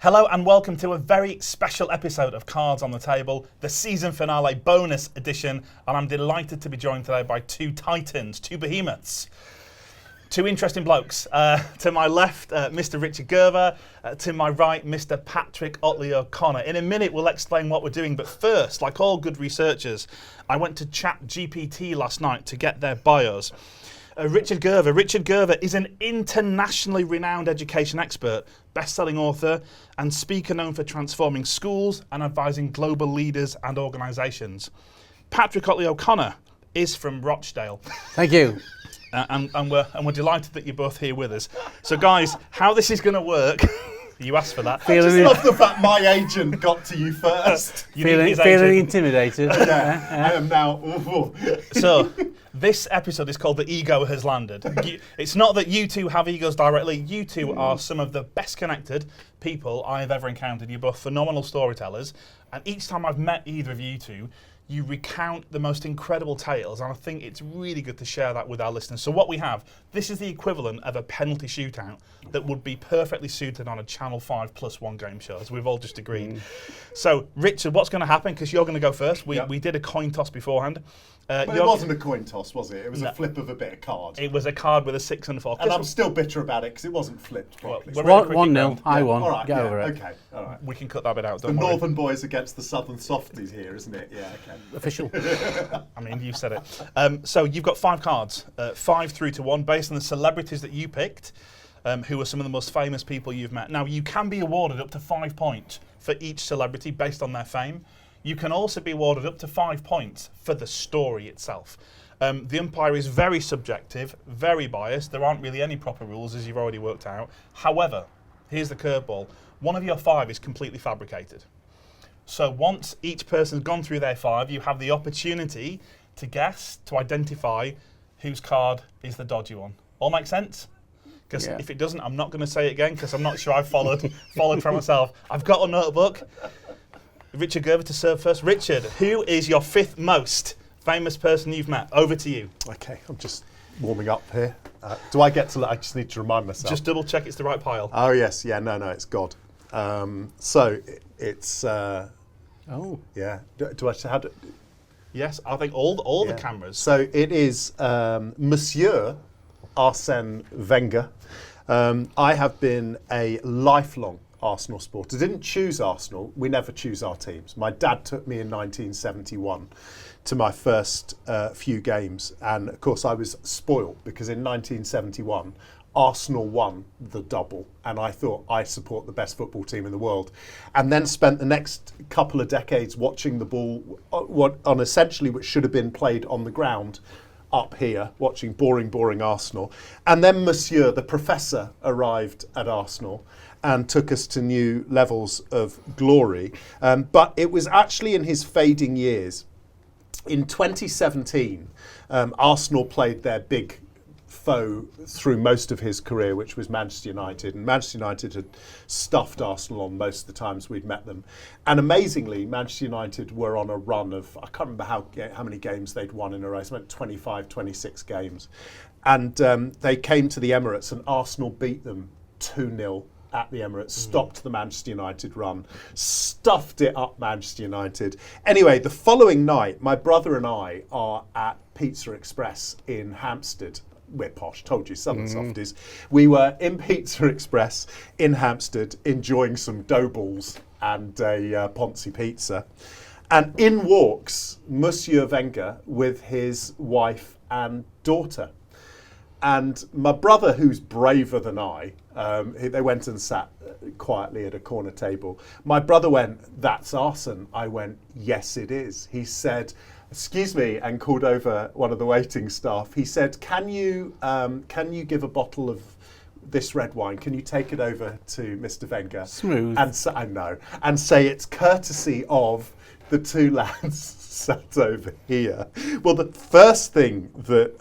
Hello and welcome to a very special episode of Cards on the Table, the season finale bonus edition, and I'm delighted to be joined today by two titans, two behemoths, two interesting blokes. To my left, Mr. Richard Gerver, to my right, Mr. Patrick Ottley-O-Connor. In a minute we'll explain what we're doing, but first, like all good researchers, I went to ChatGPT last night to get their bios. Richard Gerver. Richard Gerver is an internationally renowned education expert, best-selling author and speaker known for transforming schools and advising global leaders and organisations. Patrick Ottley-O-Connor is from Rochdale. Thank you. And we're delighted that you're both here with us. So guys, how this is going to work, you asked for that. I just love the fact my agent got to you first. Feeling intimidated. I am now. So, this episode is called The Ego Has Landed. It's not that you two have egos directly. You two are some of the best connected people I have ever encountered. You're both phenomenal storytellers. And each time I've met either of you two, you recount the most incredible tales, and I think it's really good to share that with our listeners. So what we have, this is the equivalent of a penalty shootout that would be perfectly suited on a Channel 5 plus one game show, as we've all just agreed. So, Richard, what's going to happen? Because you're going to go first. We did a coin toss beforehand. But it wasn't a coin toss, was it? It was a flip of a bit of card. It was a card with a 6 and a 4. And I'm still bitter about it because it wasn't flipped properly. Well, 1-0, I won. All right, Get over it. Okay, all right. We can cut that bit out, The don't worry. Northern boys against the Southern softies here, isn't it? Yeah, okay. Official. I mean, you said it. So you've got 5 cards, 5 through to 1, based on the celebrities that you picked, who are some of the most famous people you've met. Now, you can be awarded up to 5 points for each celebrity based on their fame. You can also be awarded up to 5 points for the story itself. The umpire is very subjective, very biased. There aren't really any proper rules, as you've already worked out. However, here's the curveball. One of your 5 is completely fabricated. So once each person's gone through their 5, you have the opportunity to guess, to identify whose card is the dodgy one. All make sense? Because if it doesn't, I'm not going to say it again because I'm not sure I've followed for myself. I've got a notebook. Richard Gerver to serve first. Richard, who is your 5th most famous person you've met? Over to you. Okay, I'm just warming up here. Do I get to? I just need to remind myself. Just double check it's the right pile. Oh yes, yeah, no, it's God. So it's. Oh. Yeah. Do I have to? Yes, I think all the cameras. So it is Monsieur Arsène Wenger. I have been a lifelong Arsenal supporter. Didn't choose Arsenal. We never choose our teams. My dad took me in 1971 to my first few games, and of course I was spoiled because in 1971 Arsenal won the double, and I thought I support the best football team in the world, and then spent the next couple of decades watching the ball on essentially which should have been played on the ground up here, watching boring Arsenal. And then Monsieur, the professor, arrived at Arsenal and took us to new levels of glory. But it was actually in his fading years. In 2017, Arsenal played their big foe through most of his career, which was Manchester United. And Manchester United had stuffed Arsenal on most of the times we'd met them. And amazingly, Manchester United were on a run of, I can't remember how many games they'd won in a row. It went 25, 26 games. And they came to the Emirates and Arsenal beat them 2-0 at the Emirates, stopped the Manchester United run, stuffed it up Manchester United. Anyway, the following night, my brother and I are at Pizza Express in Hampstead. We're posh, told you, Southern softies. We were in Pizza Express in Hampstead enjoying some dough balls and a Ponzi pizza. And in walks Monsieur Wenger with his wife and daughter. And my brother, who's braver than I, they went and sat quietly at a corner table. My brother went, "That's Arsene." I went, "Yes, it is." He said, "Excuse me," and called over one of the waiting staff. He said, can you give a bottle of this red wine? Can you take it over to Mr. Wenger?" Smooth. And I know. And say it's courtesy of the 2 lads sat over here. Well, the first thing that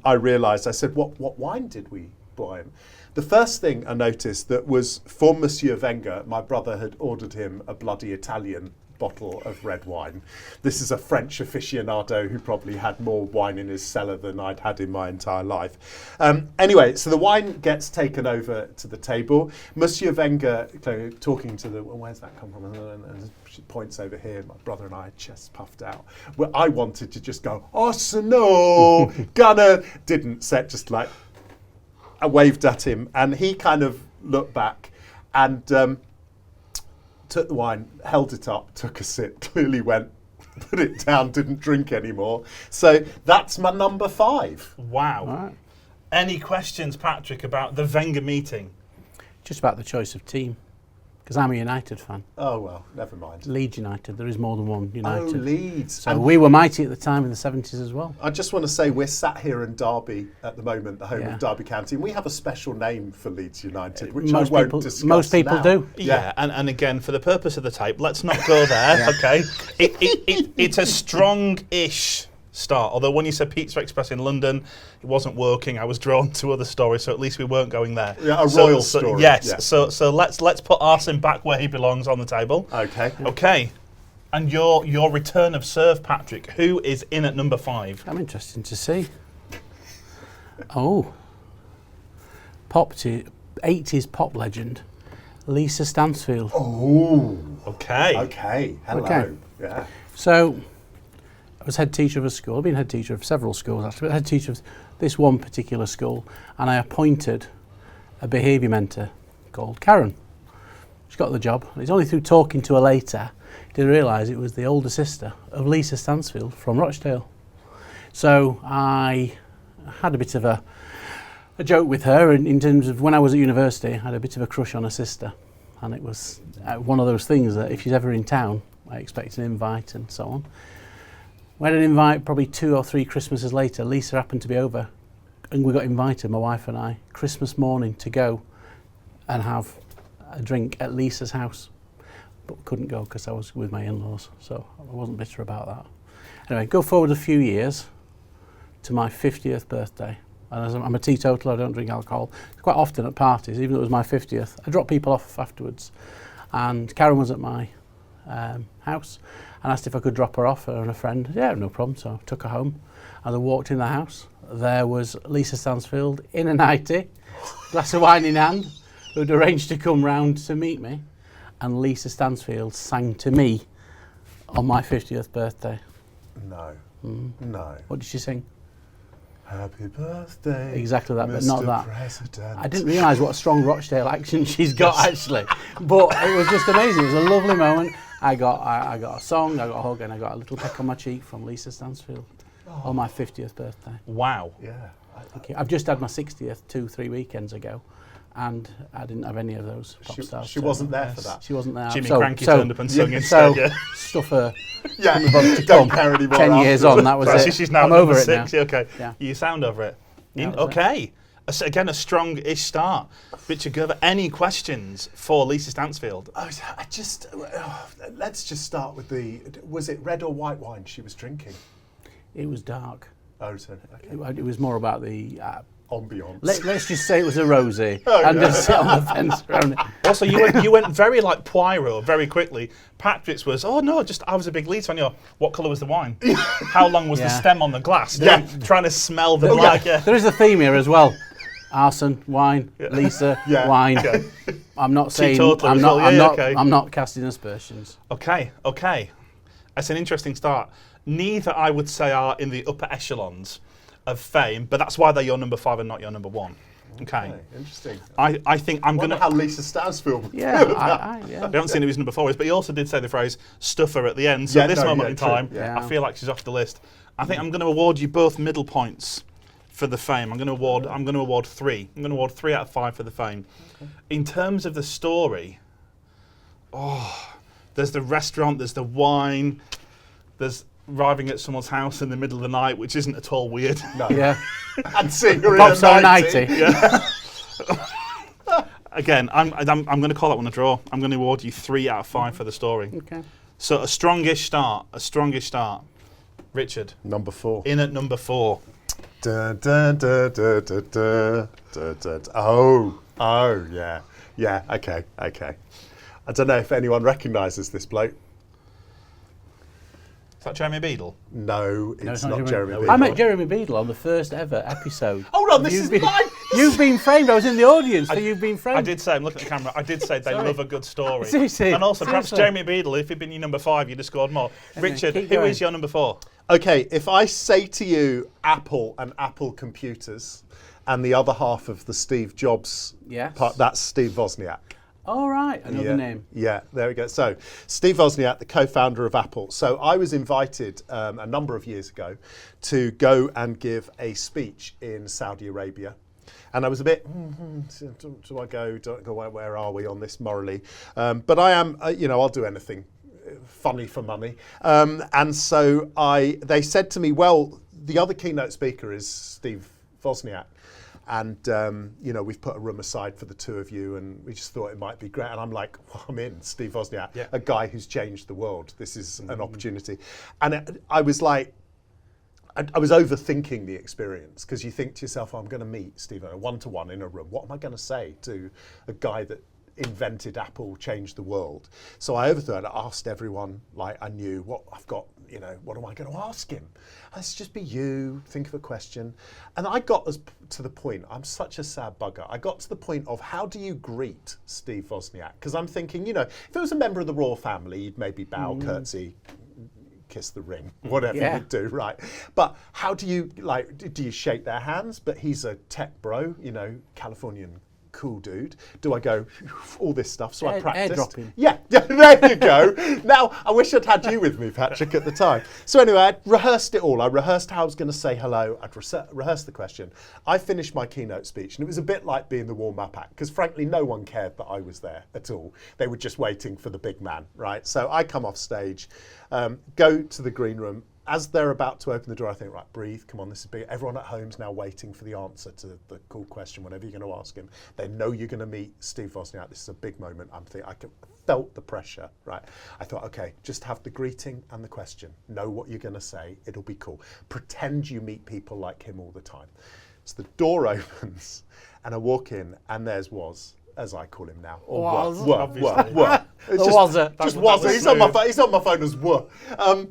I realised, I said, what wine did we buy him? The first thing I noticed that was for Monsieur Wenger, my brother had ordered him a bloody Italian bottle of red wine. This is a French aficionado who probably had more wine in his cellar than I'd had in my entire life. Anyway, so the wine gets taken over to the table. Monsieur Wenger, talking to the, well, where's that come from? And she points over here. My brother and I, chest puffed out. Well, I wanted to just go, Arsenal, Gunner. Didn't, set just like, I waved at him, and he kind of looked back and took the wine, held it up, took a sip, clearly went, put it down, didn't drink anymore. So that's my number 5. Wow. Right. Any questions, Patrick, about the Wenger meeting? Just about the choice of team, because I'm a United fan. Oh, well, never mind. Leeds United. There is more than one United. Oh, Leeds. So And we were mighty at the time in the 70s as well. I just want to say we're sat here in Derby at the moment, the home Yeah. of Derby County, and we have a special name for Leeds United, which Most I won't people- discuss most people now. do. Yeah, and again, for the purpose of the tape, let's not go there, okay? It's a strong-ish start, although when you said Pizza Express in London, it wasn't working. I was drawn to other stories, so at least we weren't going there. Yeah, a royal story. Yes, Yeah. so let's put Arsene back where he belongs on the table. Okay. Okay, and your return of serve, Patrick. Who is in at number 5? I'm interested to see. Oh. 80s pop legend, Lisa Stansfield. Oh. Okay. Okay. Hello. Okay. Yeah. So, I was head teacher of a school. I've been head teacher of several schools actually, but head teacher of this one particular school, and I appointed a behaviour mentor called Karen. She got the job. It's only through talking to her later did I realise it was the older sister of Lisa Stansfield from Rochdale. So I had a bit of a joke with her in terms of when I was at university, I had a bit of a crush on her sister, and it was one of those things that if she's ever in town, I expect an invite and so on. We had an invite probably 2 or 3 Christmases later. Lisa happened to be over, and we got invited, my wife and I, Christmas morning to go and have a drink at Lisa's house. But we couldn't go because I was with my in-laws, so I wasn't bitter about that. Anyway, go forward a few years to my 50th birthday. And as I'm a teetotaler, I don't drink alcohol. Quite often at parties, even though it was my 50th, I dropped people off afterwards. And Karen was at my house and asked if I could drop her off, her and a friend. Yeah, no problem. So I took her home. As I walked in the house, there was Lisa Stansfield in a nightie, glass of wine in hand, who'd arranged to come round to meet me. And Lisa Stansfield sang to me on my 50th birthday. No. No. What did she sing? Happy birthday. Exactly that, but Mr. not that. President. I didn't realise what a strong Rochdale accent she's got actually, but it was just amazing. It was a lovely moment. I got a song, I got a hug, and I got a little peck on my cheek from Lisa Stansfield on my 50th birthday. Wow. Yeah. Thank you. I've just had my 60th 2-3 weekends ago, and I didn't have any of those pop stars. She wasn't there for that. She wasn't there. Jimmy Cranky turned up and sung instead. So Yeah. stuff her. Yeah. to Don't come. care anymore. 10 years on, that was So it. she's now I'm number over it 6. now. Yeah, okay. Yeah. You sound over it. Yeah, that's Okay. Again, a strong-ish start. Richard Gerver, any questions for Lisa Stansfield? Let's just start with was it red or white wine she was drinking? It was dark. Oh, so, okay. It was more about the. Ambiance. Let's just say it was a rosé, Oh, and yeah. just sit on the fence around it. Also, you went very like Poirot very quickly. Patrick's was, oh no, just I was a big Leeds fan. What colour was the wine? How long was the Yeah. stem on the glass? Yeah. Trying to smell the Yeah. like. Yeah. There is a theme here as well. Arson, wine, Lisa, Yeah. wine. Okay. I'm not saying Teetotaler I'm as not. well. I'm Yeah, not. okay. I'm not casting aspersions. Okay. That's an interesting start. Neither I would say are in the upper echelons of fame, but that's why they're your number 5 and not your number 1. Okay. Interesting. I think I'm Wonder gonna. how Lisa Stansfield would Yeah, feel about yeah. I haven't seen who his number 4 is, but he also did say the phrase "stuffer" at the end. So Yeah, at this no, moment yeah, in true, time, yeah. I feel like she's off the list. I think I'm going to award you both middle points for the fame. I'm going to award 3. I'm going to award 3 out of 5 for the fame. Okay. In terms of the story, there's the restaurant, there's the wine, there's arriving at someone's house in the middle of the night, which isn't at all weird. No. Yeah. And seeing her in Pops a on 90. 90. Yeah. Again, I'm going to call that one a draw. I'm going to award you 3 out of 5 for the story. Okay. So a strongish start. Richard, Number 4. in at number 4. Dun, dun, dun, dun, dun, dun, dun, dun. Oh, yeah. Yeah, okay. I don't know if anyone recognises this bloke. Is that Jeremy Beadle? No, it's not Jeremy Jeremy Beadle. I met Jeremy Beadle on the first ever episode. Hold on, this is live! You've been framed. I was in the audience, so you've been framed. I did say, I'm looking at the camera, I did say they love a good story. Seriously, And also, perhaps seriously. Jeremy Beadle, if he'd been your number 5, you'd have scored more. Richard, keep who going. is your number 4? Okay, if I say to you Apple and Apple computers, and the other half of the Steve Jobs Yes. part, that's Steve Wozniak. All right, another name. Yeah, there we go. So, Steve Wozniak, the co-founder of Apple. So, I was invited a number of years ago to go and give a speech in Saudi Arabia. And I was a bit, do I go? Don't I go? Where are we on this morally? But I am, I'll do anything funny for money. And so they said to me, well, the other keynote speaker is Steve Wozniak. And, we've put a room aside for the two of you, and we just thought it might be great. And I'm like, well, I'm in, Steve Wozniak, a guy who's changed the world. This is an opportunity. And I was like, I was overthinking the experience, because you think to yourself, I'm going to meet Steve one-to-one in a room. What am I going to say to a guy that invented Apple, changed the world? So I overthought. I asked everyone, like I knew what I've got, what am I going to ask him? Let's just be you, think of a question. And I got to the point, I'm such a sad bugger, I got to the point of how do you greet Steve Wozniak? Because I'm thinking, if it was a member of the royal family, you'd maybe bow, curtsy, kiss the ring, whatever you do, right? But how do you, do you shake their hands? But he's a tech bro, Californian cool dude. Do I go all this stuff? So I practiced. Airdropping. Yeah, there you go. Now, I wish I'd had you with me, Patrick, at the time. So anyway, I rehearsed it all. I rehearsed how I was going to say hello. I'd rehearsed the question. I finished my keynote speech, and it was a bit like being the warm-up act, because frankly, no one cared that I was there at all. They were just waiting for the big man, right? So I come off stage, go to the green room. As they're about to open the door, I think, right, breathe, come on, this is big. Everyone at home's now waiting for the answer to the cool question, whatever you're going to ask him. They know you're going to meet Steve Wozniak. This is a big moment. I felt the pressure, right? I thought, okay, just have the greeting and the question. Know what you're going to say. It'll be cool. Pretend you meet people like him all the time. So the door opens, and I walk in, and there's Woz, as I call him now. Or Wozza. It's just Wozza. He's on my phone as Wozza.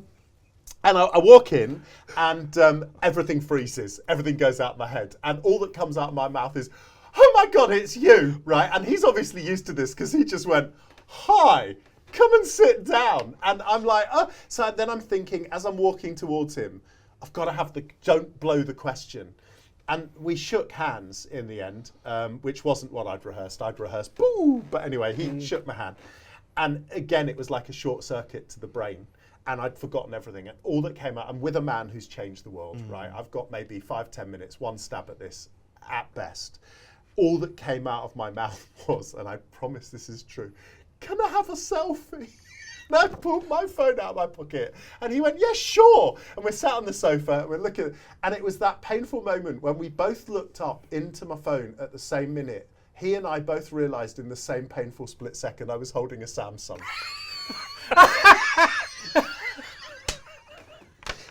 And I walk in, and everything freezes. Everything goes out of my head. And all that comes out of my mouth is, oh my God, it's you, right? And he's obviously used to this, because he just went, hi, come and sit down. And I'm like, oh. So then I'm thinking, as I'm walking towards him, I've got to have don't blow the question. And we shook hands in the end, which wasn't what I'd rehearsed. I'd rehearsed, boo! But anyway, he shook my hand. And again, it was like a short circuit to the brain. And I'd forgotten everything. And all that came out, I'm with a man who's changed the world, right? I've got maybe 5-10 minutes, one stab at this, at best. All that came out of my mouth was, and I promise this is true, can I have a selfie? And I pulled my phone out of my pocket, and he went, yeah, sure. And we're sat on the sofa, and we're looking, and it was that painful moment when we both looked up into my phone at the same minute. He and I both realised in the same painful split second I was holding a Samsung.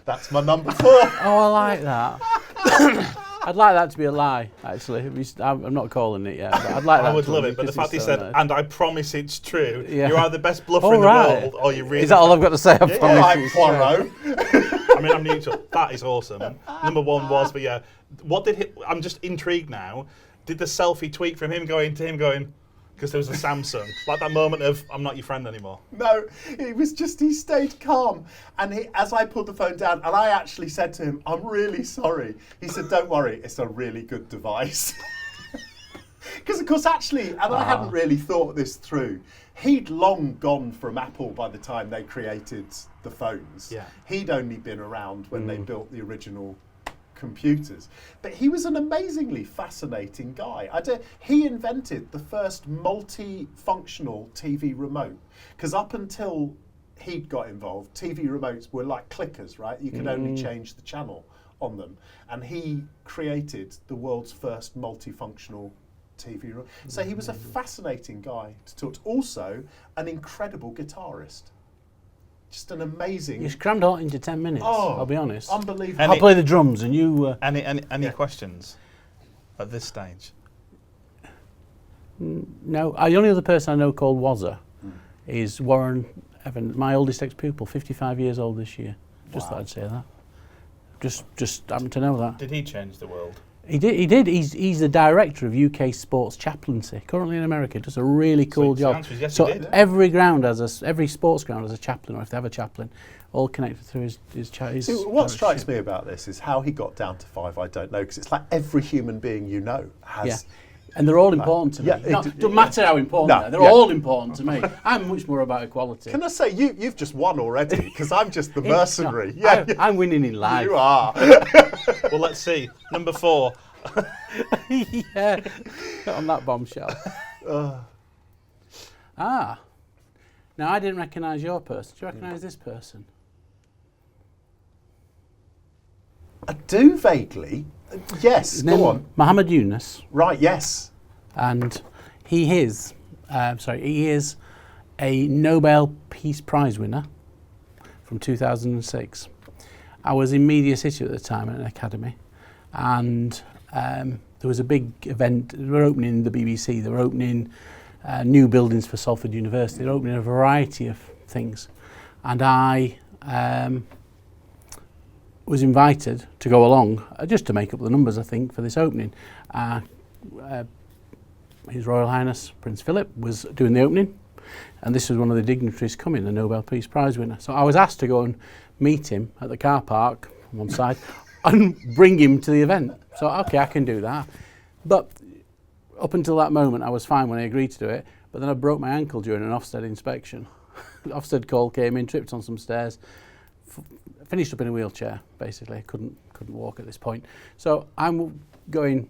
That's my number 4. Oh, I like that. I'd like that to be a lie, actually. I'm not calling it yet, but I'd like that. I would love it, but the fact he said, and I promise it's true, you're either the best bluffer in the world, or you really... Is that all I've got to say? I promise it's true. Poirot. I mean, I'm neutral. That is awesome. Number 1 was, but yeah. What did he... I'm just intrigued now. Did the selfie tweak from him going to him going... Because there was a Samsung, like that moment of, I'm not your friend anymore. No, it was just, he stayed calm. And as I pulled the phone down, and I actually said to him, I'm really sorry. He said, don't worry, it's a really good device. Because, of course, actually, and I hadn't really thought this through, he'd long gone from Apple by the time they created the phones. Yeah. He'd only been around when they built the original computers. But he was an amazingly fascinating guy. He invented the first multifunctional TV remote, because up until he'd got involved, TV remotes were like clickers, right? You could only change the channel on them. And he created the world's first multifunctional TV remote. So he was a fascinating guy to talk to. Also, an incredible guitarist. Just an amazing. You crammed a lot into 10 minutes, Oh, I'll be honest. Unbelievable. I'll play the drums and you... Any questions at this stage? No, the only other person I know called Wazza is Warren Evans, my oldest ex-pupil, 55 years old this year. Just thought I'd say that. Just happened to know that. Did he change the world? He did. He's the director of UK sports chaplaincy. Currently in America, does a really cool the job. answer is yes, So he did. every sports ground has a chaplain, or if they have a chaplain, all connected through his See, what strikes me about this is how he got down to 5. I don't know, because it's like every human being you know has. Yeah. And they're all important to me. Yeah, Doesn't matter how important they're all important to me. I'm much more about equality. Can I say, you've just won already, because I'm just the It's mercenary. not- I'm winning in life. You are. Well, let's see. Number 4. Yeah, on that bombshell. Now I didn't recognise your person. Do you recognise this person? I do vaguely. Yes, His go name on. Muhammad Yunus, Right, yes. and he is a Nobel Peace Prize winner from 2006. I was in Media City at the time at an academy, and there was a big event. They were opening the BBC, they were opening new buildings for Salford University, they were opening a variety of things. And I was invited to go along, just to make up the numbers, I think, for this opening. His Royal Highness Prince Philip was doing the opening, and this was one of the dignitaries coming, the Nobel Peace Prize winner. So I was asked to go and meet him at the car park on one side and bring him to the event. So, okay, I can do that. But up until that moment, I was fine when I agreed to do it, but then I broke my ankle during an Ofsted inspection. The Ofsted call came in, tripped on some stairs, finished up in a wheelchair, basically. Couldn't walk at this point. So I'm going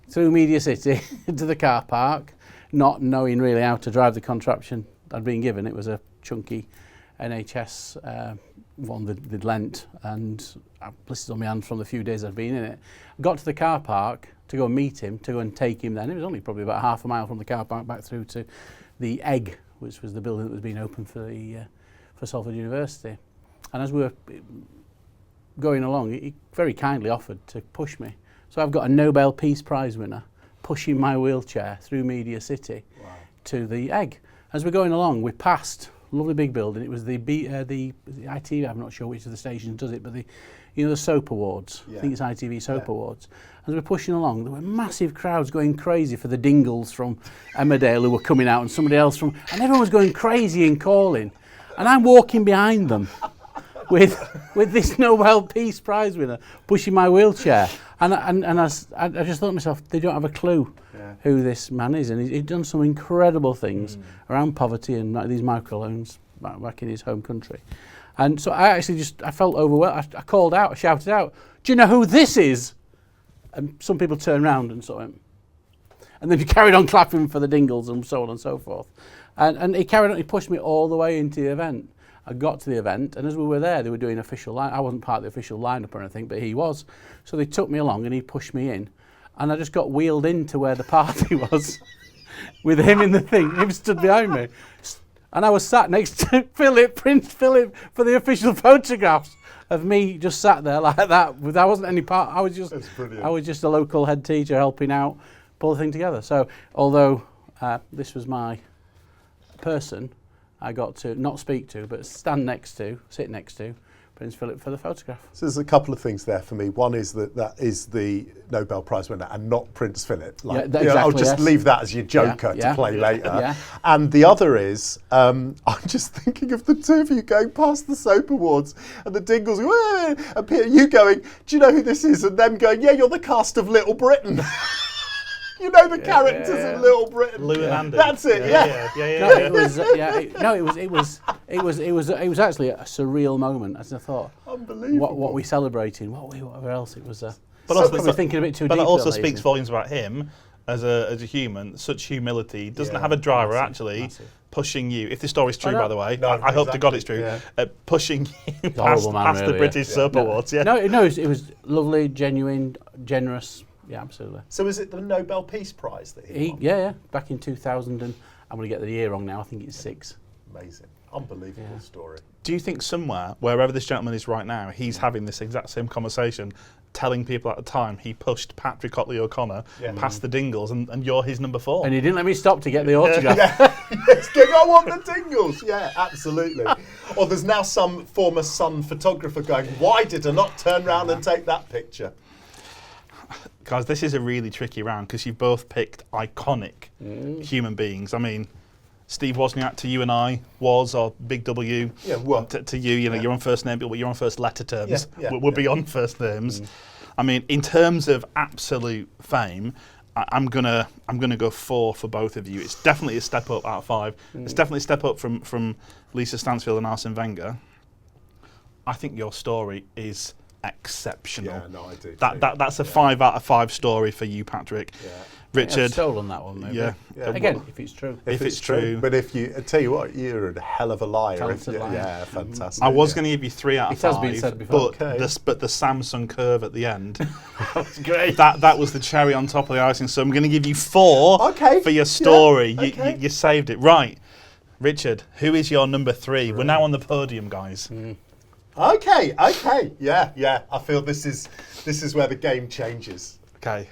through Media City to the car park, not knowing really how to drive the contraption I'd been given. It was a chunky NHS one that they'd lent, and I blisters on my hand from the few days I'd been in it. I got to the car park to go and meet him, to go and take him then. It was only probably about half a mile from the car park back through to the Egg, which was the building that was being opened for Salford University. And as we were going along, he very kindly offered to push me. So I've got a Nobel Peace Prize winner pushing my wheelchair through Media City to the Egg. As we're going along, we passed a lovely big building. It was the ITV, I'm not sure which of the stations does it, but the Soap Awards. I think it's ITV Soap Awards. As we're pushing along, there were massive crowds going crazy for the Dingles from Emmerdale who were coming out, and somebody else and everyone was going crazy and calling. And I'm walking behind them with this Nobel Peace Prize winner pushing my wheelchair. And I just thought to myself, they don't have a clue who this man is. And he'd done some incredible things around poverty and these microloans back in his home country. And so I felt overwhelmed. I called out, I shouted out, "Do you know who this is?" And some people turned around and sort of went. And then he carried on clapping for the Dingles and so on and so forth. And he carried on, he pushed me all the way into the event. I got to the event, and as we were there, they were doing official line. I wasn't part of the official lineup or anything, but he was. So they took me along and he pushed me in. And I just got wheeled into where the party was with him in the thing. He stood behind me. And I was sat next to Prince Philip, for the official photographs of me just sat there like that. I wasn't any part, I was just a local head teacher helping out, pull the thing together. So although this was my person, I got to not speak to, but sit next to Prince Philip for the photograph. So there's a couple of things there for me. One is that is the Nobel Prize winner and not Prince Philip. I'll just leave that as your joker to play later. Yeah. And the other is, I'm just thinking of the two of you going past the Soap Awards and the Dingles, and Peter, you going, "Do you know who this is?" And them going, "Yeah, you're the cast of Little Britain." You know the characters in Little Britain. Lou and Andy. That's it. It was actually a surreal moment. As I thought, unbelievable. What we celebrating? Whatever else it was. But also, probably thinking a bit too deep. But it also speaks volumes about him as a human. Such humility. Doesn't have a driver massive. Pushing you. If this story's true, by the way, I hope to God it's true. Pushing you past the British Soap Awards. Yeah. No, it was lovely, genuine, generous. Yeah, absolutely. So is it the Nobel Peace Prize that he won? Yeah, back in 2000, and I'm going to get the year wrong now, I think it's 6. Amazing. Unbelievable story. Do you think somewhere, wherever this gentleman is right now, he's having this exact same conversation, telling people at the time he pushed Patrick Ottley-O-Connor past the Dingles, and you're his number 4? And he didn't let me stop to get the autograph. Yes, I want the Dingles. Yeah, absolutely. Or there's now some former Sun photographer going, why did I not turn around and take that picture? Guys, this is a really tricky round because you've both picked iconic human beings. I mean, Steve Wozniak to you and I, Woz, or Big W. Yeah, what? To you, you're on first name, but you're on first letter terms. Yeah, We're beyond first names. I mean, in terms of absolute fame, I'm gonna go 4 for both of you. It's definitely a step up out of 5. It's definitely a step up from Lisa Stansfield and Arsene Wenger. I think your story is exceptional. Yeah, no, I do. That's a 5 out of 5 story for you, Patrick. Yeah. Richard. I've stolen that one, maybe. Yeah. Again, if it's true. If it's true. But if you, I tell you what, you're a hell of a liar. Talented liar. Yeah, fantastic. I was going to give you 3 out of 5. It has been said before. Okay. But the Samsung curve at the end, That's great. that was the cherry on top of the icing. So I'm going to give you 4 Okay. for your story. Yeah, okay. You saved it. Right. Richard, who is your number 3? We're now on the podium, guys. Okay. Yeah. I feel this is where the game changes. Okay.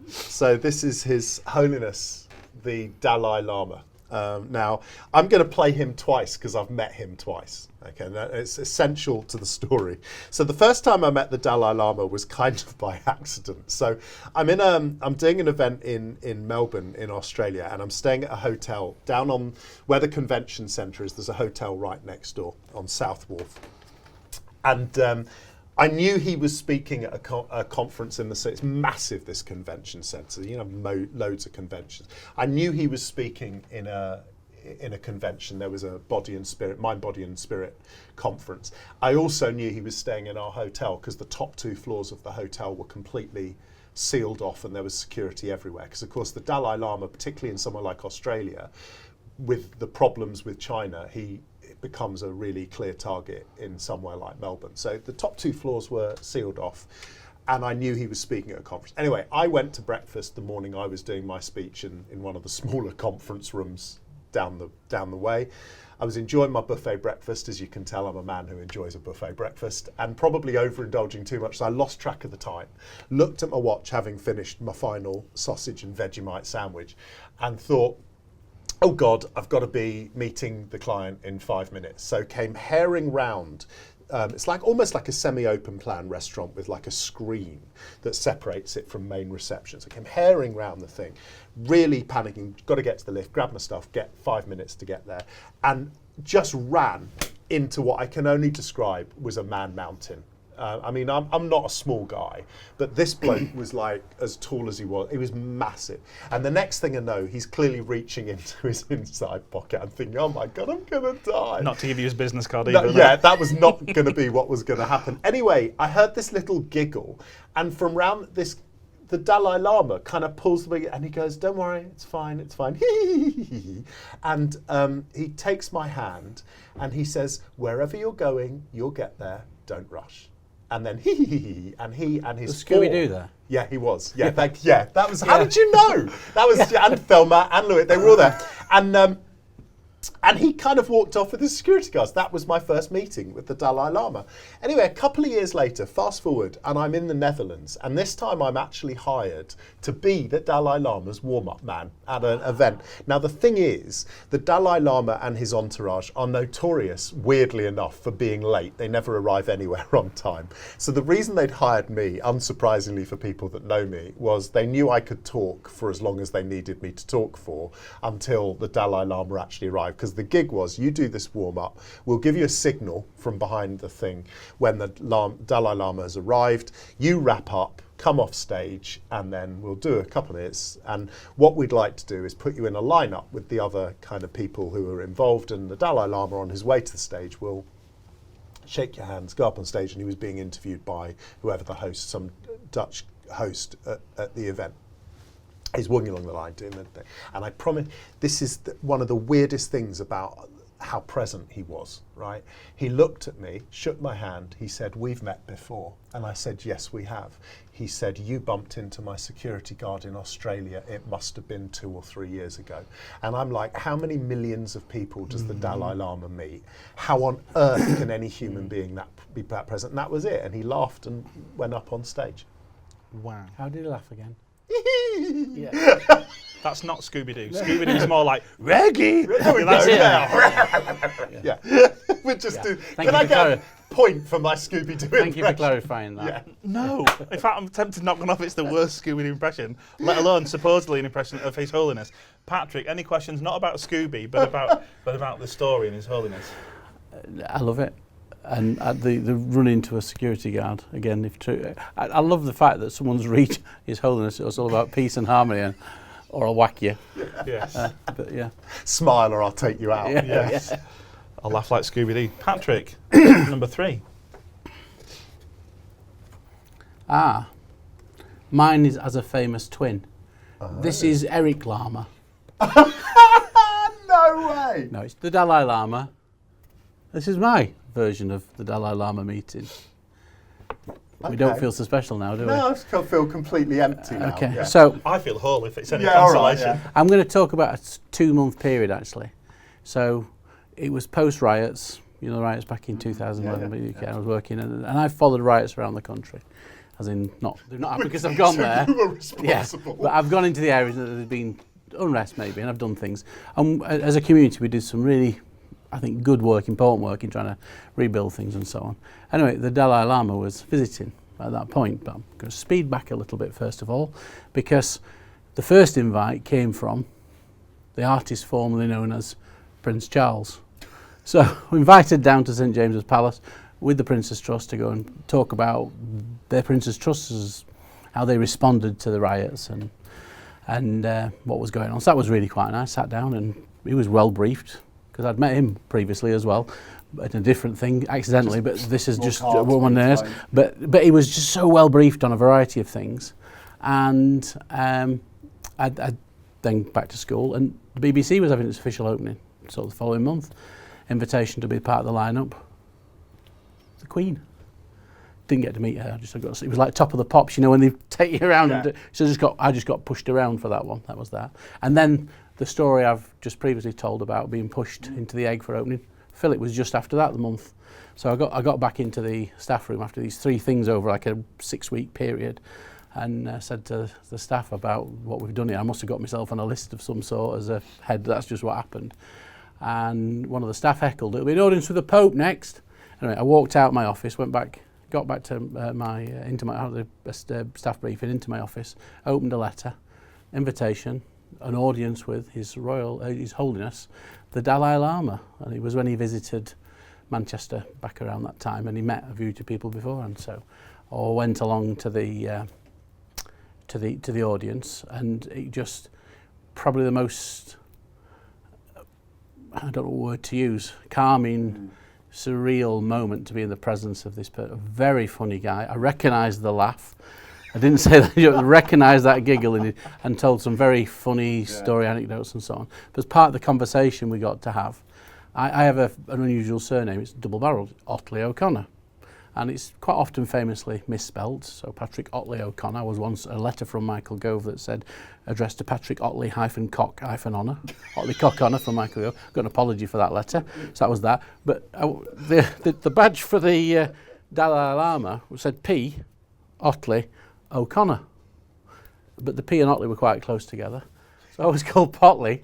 So this is His Holiness, the Dalai Lama. Now, I'm going to play him twice because I've met him twice. Okay, and it's essential to the story. So the first time I met the Dalai Lama was kind of by accident. So I'm doing an event in Melbourne in Australia, and I'm staying at a hotel down on where the convention centre is. There's a hotel right next door on South Wharf, and I knew he was speaking at a conference in the city. It's massive, this convention centre. You know, loads of conventions. I knew he was speaking in a convention. There was a mind, body and spirit conference. I also knew he was staying in our hotel because the top 2 floors of the hotel were completely sealed off and there was security everywhere. Because, of course, the Dalai Lama, particularly in somewhere like Australia, with the problems with China, it becomes a really clear target in somewhere like Melbourne. So the top 2 floors were sealed off, and I knew he was speaking at a conference. Anyway, I went to breakfast the morning I was doing my speech in one of the smaller conference rooms down the way. I was enjoying my buffet breakfast. As you can tell, I'm a man who enjoys a buffet breakfast, and probably overindulging too much, so I lost track of the time. Looked at my watch, having finished my final sausage and Vegemite sandwich, and thought, oh God, I've got to be meeting the client in 5 minutes. So came herring round. It's almost like a semi-open plan restaurant with like a screen that separates it from main reception. So I came herring round the thing, really panicking, got to get to the lift, grab my stuff, get 5 minutes to get there, and just ran into what I can only describe was a man mountain. I mean, I'm not a small guy, but this bloke was like as tall as he was. He was massive. And the next thing I know, he's clearly reaching into his inside pocket. I'm thinking, oh my God, I'm going to die. Not to give you his business card No, either. yeah, that was not going to be what was going to happen. Anyway, I heard this little giggle, and from round this, the Dalai Lama kind of pulls the and he goes, don't worry, it's fine. And he takes my hand and he says, wherever you're going, you'll get there, don't rush. And then and his Was Scooby-Doo there? Yeah, he was. Yeah, that was. How did you know? That was and Thelma and Louis. They were all there, and he kind of walked off with his security guards. That was my first meeting with the Dalai Lama. Anyway, a couple of years later, fast forward, and I'm in the Netherlands, and this time I'm actually hired to be the Dalai Lama's warm-up man at an event. Now, the thing is, the Dalai Lama and his entourage are notorious, weirdly enough, for being late. They never arrive anywhere on time. So the reason they'd hired me, unsurprisingly for people that know me, was they knew I could talk for as long as they needed me to talk for until the Dalai Lama actually arrived. Because the gig was, you do this warm-up, we'll give you a signal from behind the thing when the Dalai Lama has arrived, you wrap up, come off stage, and then we'll do a couple of minutes. And what we'd like to do is put you in a lineup with the other kind of people who are involved, and the Dalai Lama on his way to the stage will shake your hands, go up on stage, and he was being interviewed by whoever the host, some Dutch host at the event. He's walking along the line doing the thing. And I promise, this is one of the weirdest things about how present he was, right? He looked at me, shook my hand, he said, we've met before. And I said, yes, we have. he said, "You bumped into my security guard in Australia. It must have been 2 or 3 years ago." And I'm like, how many millions of people does the Dalai Lama meet? How on earth can any human being be that present? And that was it. And he laughed and went up on stage. Wow. How did he laugh again? Yeah. That's not Scooby-Doo. Scooby-Doo's more like, Reggie! That's Yeah. We're just doing. Thank Can you I for get a point for my Scooby-Doo Thank you for impression? clarifying that. Yeah. No. In fact, I'm tempted to knock one off. It's the worst Scooby-Doo impression, let alone supposedly an impression of His Holiness. Patrick, any questions not about Scooby, but about the story and His Holiness? I love it. And the run into a security guard, again, if true. I love the fact that someone's reached His Holiness. It's all about peace and harmony, or I'll whack you. Yes. But yeah. Smile or I'll take you out. Yeah. Yes. I'll laugh like Scooby-Doo. Patrick, number 3. Mine is as a famous twin. This is Eric Lama. No way. No, it's the Dalai Lama. This is my version of the Dalai Lama meeting. We don't feel so special now, do we? No, I just feel completely empty now. Okay, Yeah. so I feel whole if it's any all right, consolation. I'm going to talk about a 2-month period actually. So it was post riots, the riots back in 2011 in the UK. I was working and I followed riots around the country. As in, not because I've gone there. You were responsible. But I've gone into the areas that there's been unrest maybe, and I've done things. And as a community, we did some really, I think, good work, important work in trying to rebuild things and so on. Anyway, the Dalai Lama was visiting at that point, but I'm going to speed back a little bit first of all, because the first invite came from the artist formerly known as Prince Charles. So invited down to St James's Palace with the Prince's Trust to go and talk about their Prince's Trust, how they responded to the riots and what was going on. So that was really quite nice. Sat down and he was well briefed because I'd met him previously as well, but a different thing accidentally. But this is just one of theirs. But he was just so well briefed on a variety of things, and I'd then back to school, and the BBC was having its official opening, so the following month, invitation to be part of the lineup. The Queen. Didn't get to meet her. It was like Top of the Pops, when they take you around. Yeah. I just got pushed around for that one. That was that. And then the story I've just previously told about being pushed into the egg for opening, Philip was just after that, the month. So I got back into the staff room after these 3 things over like a 6-week period, and said to the staff about what we've done here. I must have got myself on a list of some sort as a head. That's just what happened. And one of the staff heckled, "It'll be an audience with the Pope next." Anyway, I walked out my office, got back to the staff briefing, into my office, opened a letter, invitation, an audience with His Holiness, the Dalai Lama. And it was when he visited Manchester back around that time, and he met a few people before, and so I went along to the audience, and it just probably the most, I don't know what word to use, calming, surreal moment to be in the presence of this very funny guy. I recognised the laugh. I didn't say that, I recognised that giggle and told some very funny story anecdotes and so on. But as part of the conversation we got to have, I have an unusual surname. It's double-barreled, Ottley-O-Connor. And it's quite often famously misspelt. So Patrick Ottley-O-Connor was once a letter from Michael Gove that said, addressed to Patrick Otley-Cock-Honor, Otley-Cock-Honor from Michael Gove. Got an apology for that letter. So that was that. But the badge for the Dalai Lama said P. Otley-O-Connor. But the P and Otley were quite close together. So I was called Potley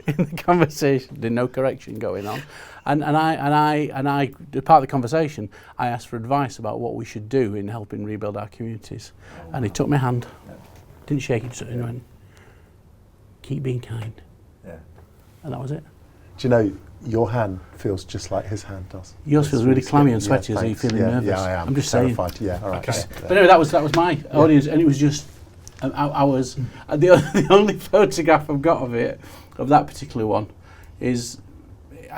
in the conversation. There's no correction going on. And I, part of the conversation, I asked for advice about what we should do in helping rebuild our communities. And he took my hand, didn't shake it, just went, "Keep being kind." Yeah. And that was it. Do you know, your hand feels just like his hand does. Yours feels really clammy and scary. sweaty. Are you feeling nervous? Yeah, I am. I'm just terrified. saying. Yeah, all right. Okay. Yeah. But anyway, that was my audience, and it was just, I was, the only photograph I've got of it, of that particular one, is,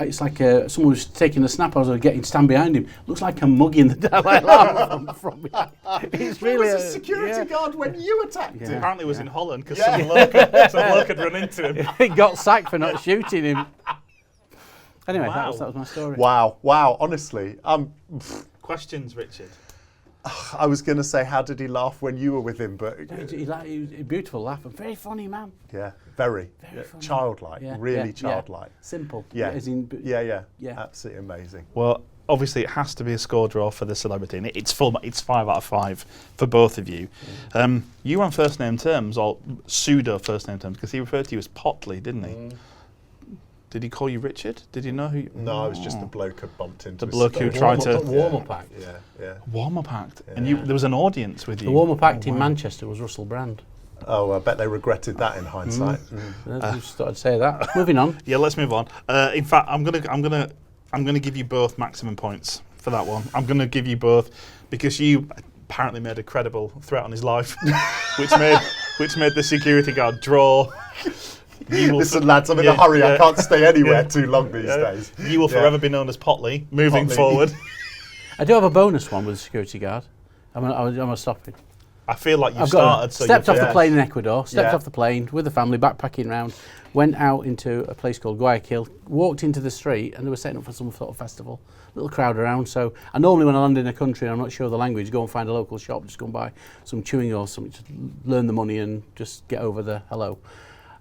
it's like someone was taking a snap. I was stand behind him. Looks like I'm mugging the Dalai Lama from behind. It's really was a security guard when you attacked him. Apparently it was in Holland because some bloke had run into him. He got sacked for not shooting him. Anyway, Wow. that was my story. Wow. Honestly, Questions, Richard? I was going to say, how did he laugh when you were with him? But He was a beautiful laugh, and very funny man. yeah, very funny. childlike, Yeah, really yeah, childlike. Simple. Yeah. As in, Yeah, Yeah. absolutely amazing. Well, obviously it has to be a score draw for the celebrity, and it's 5 out of 5 for both of you. You were on first name terms, or pseudo first name terms, because he referred to you as Potley, didn't he? Did he call you Richard? Did he know who? No, I was just the bloke who bumped into The bloke who his tried to warm-up act. Yeah. warm-up act, and there was an audience with you. The warm-up act in wow. Manchester was Russell Brand. Oh, I bet they regretted that in hindsight. I just thought I'd say that. Moving on. Yeah, let's move on. In fact, I'm gonna give you both maximum points for that one. I'm gonna give you both because you apparently made a credible threat on his life, which made the security guard draw. Listen, lads, I'm in a hurry. I can't stay anywhere too long these days. You will forever be known as Potley, moving forward. I do have a bonus one with the security guard. I'm gonna stop it. I feel like you've I've got started. stepped off the plane in Ecuador, stepped Yeah. off the plane with the family, backpacking round, went out into a place called Guayaquil, walked into the street, and they were setting up for some sort of festival. Little crowd around. So I normally, when I land in a country and I'm not sure of the language, go and find a local shop, just go and buy some chewing or something, just learn the money and just get over the hello.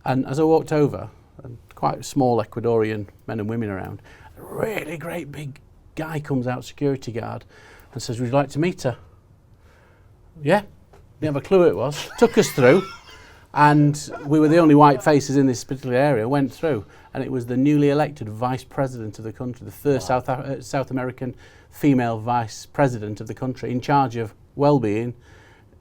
And as I walked over, quite a small Ecuadorian men and women around, a really great big guy comes out, security guard, and says, "Would you like to meet her?" Yeah. Didn't have a clue who it was. Took us through, and we were the only white faces in this particular area. Went through, and it was the newly elected vice president of the country, the first South American female vice president of the country, in charge of well-being,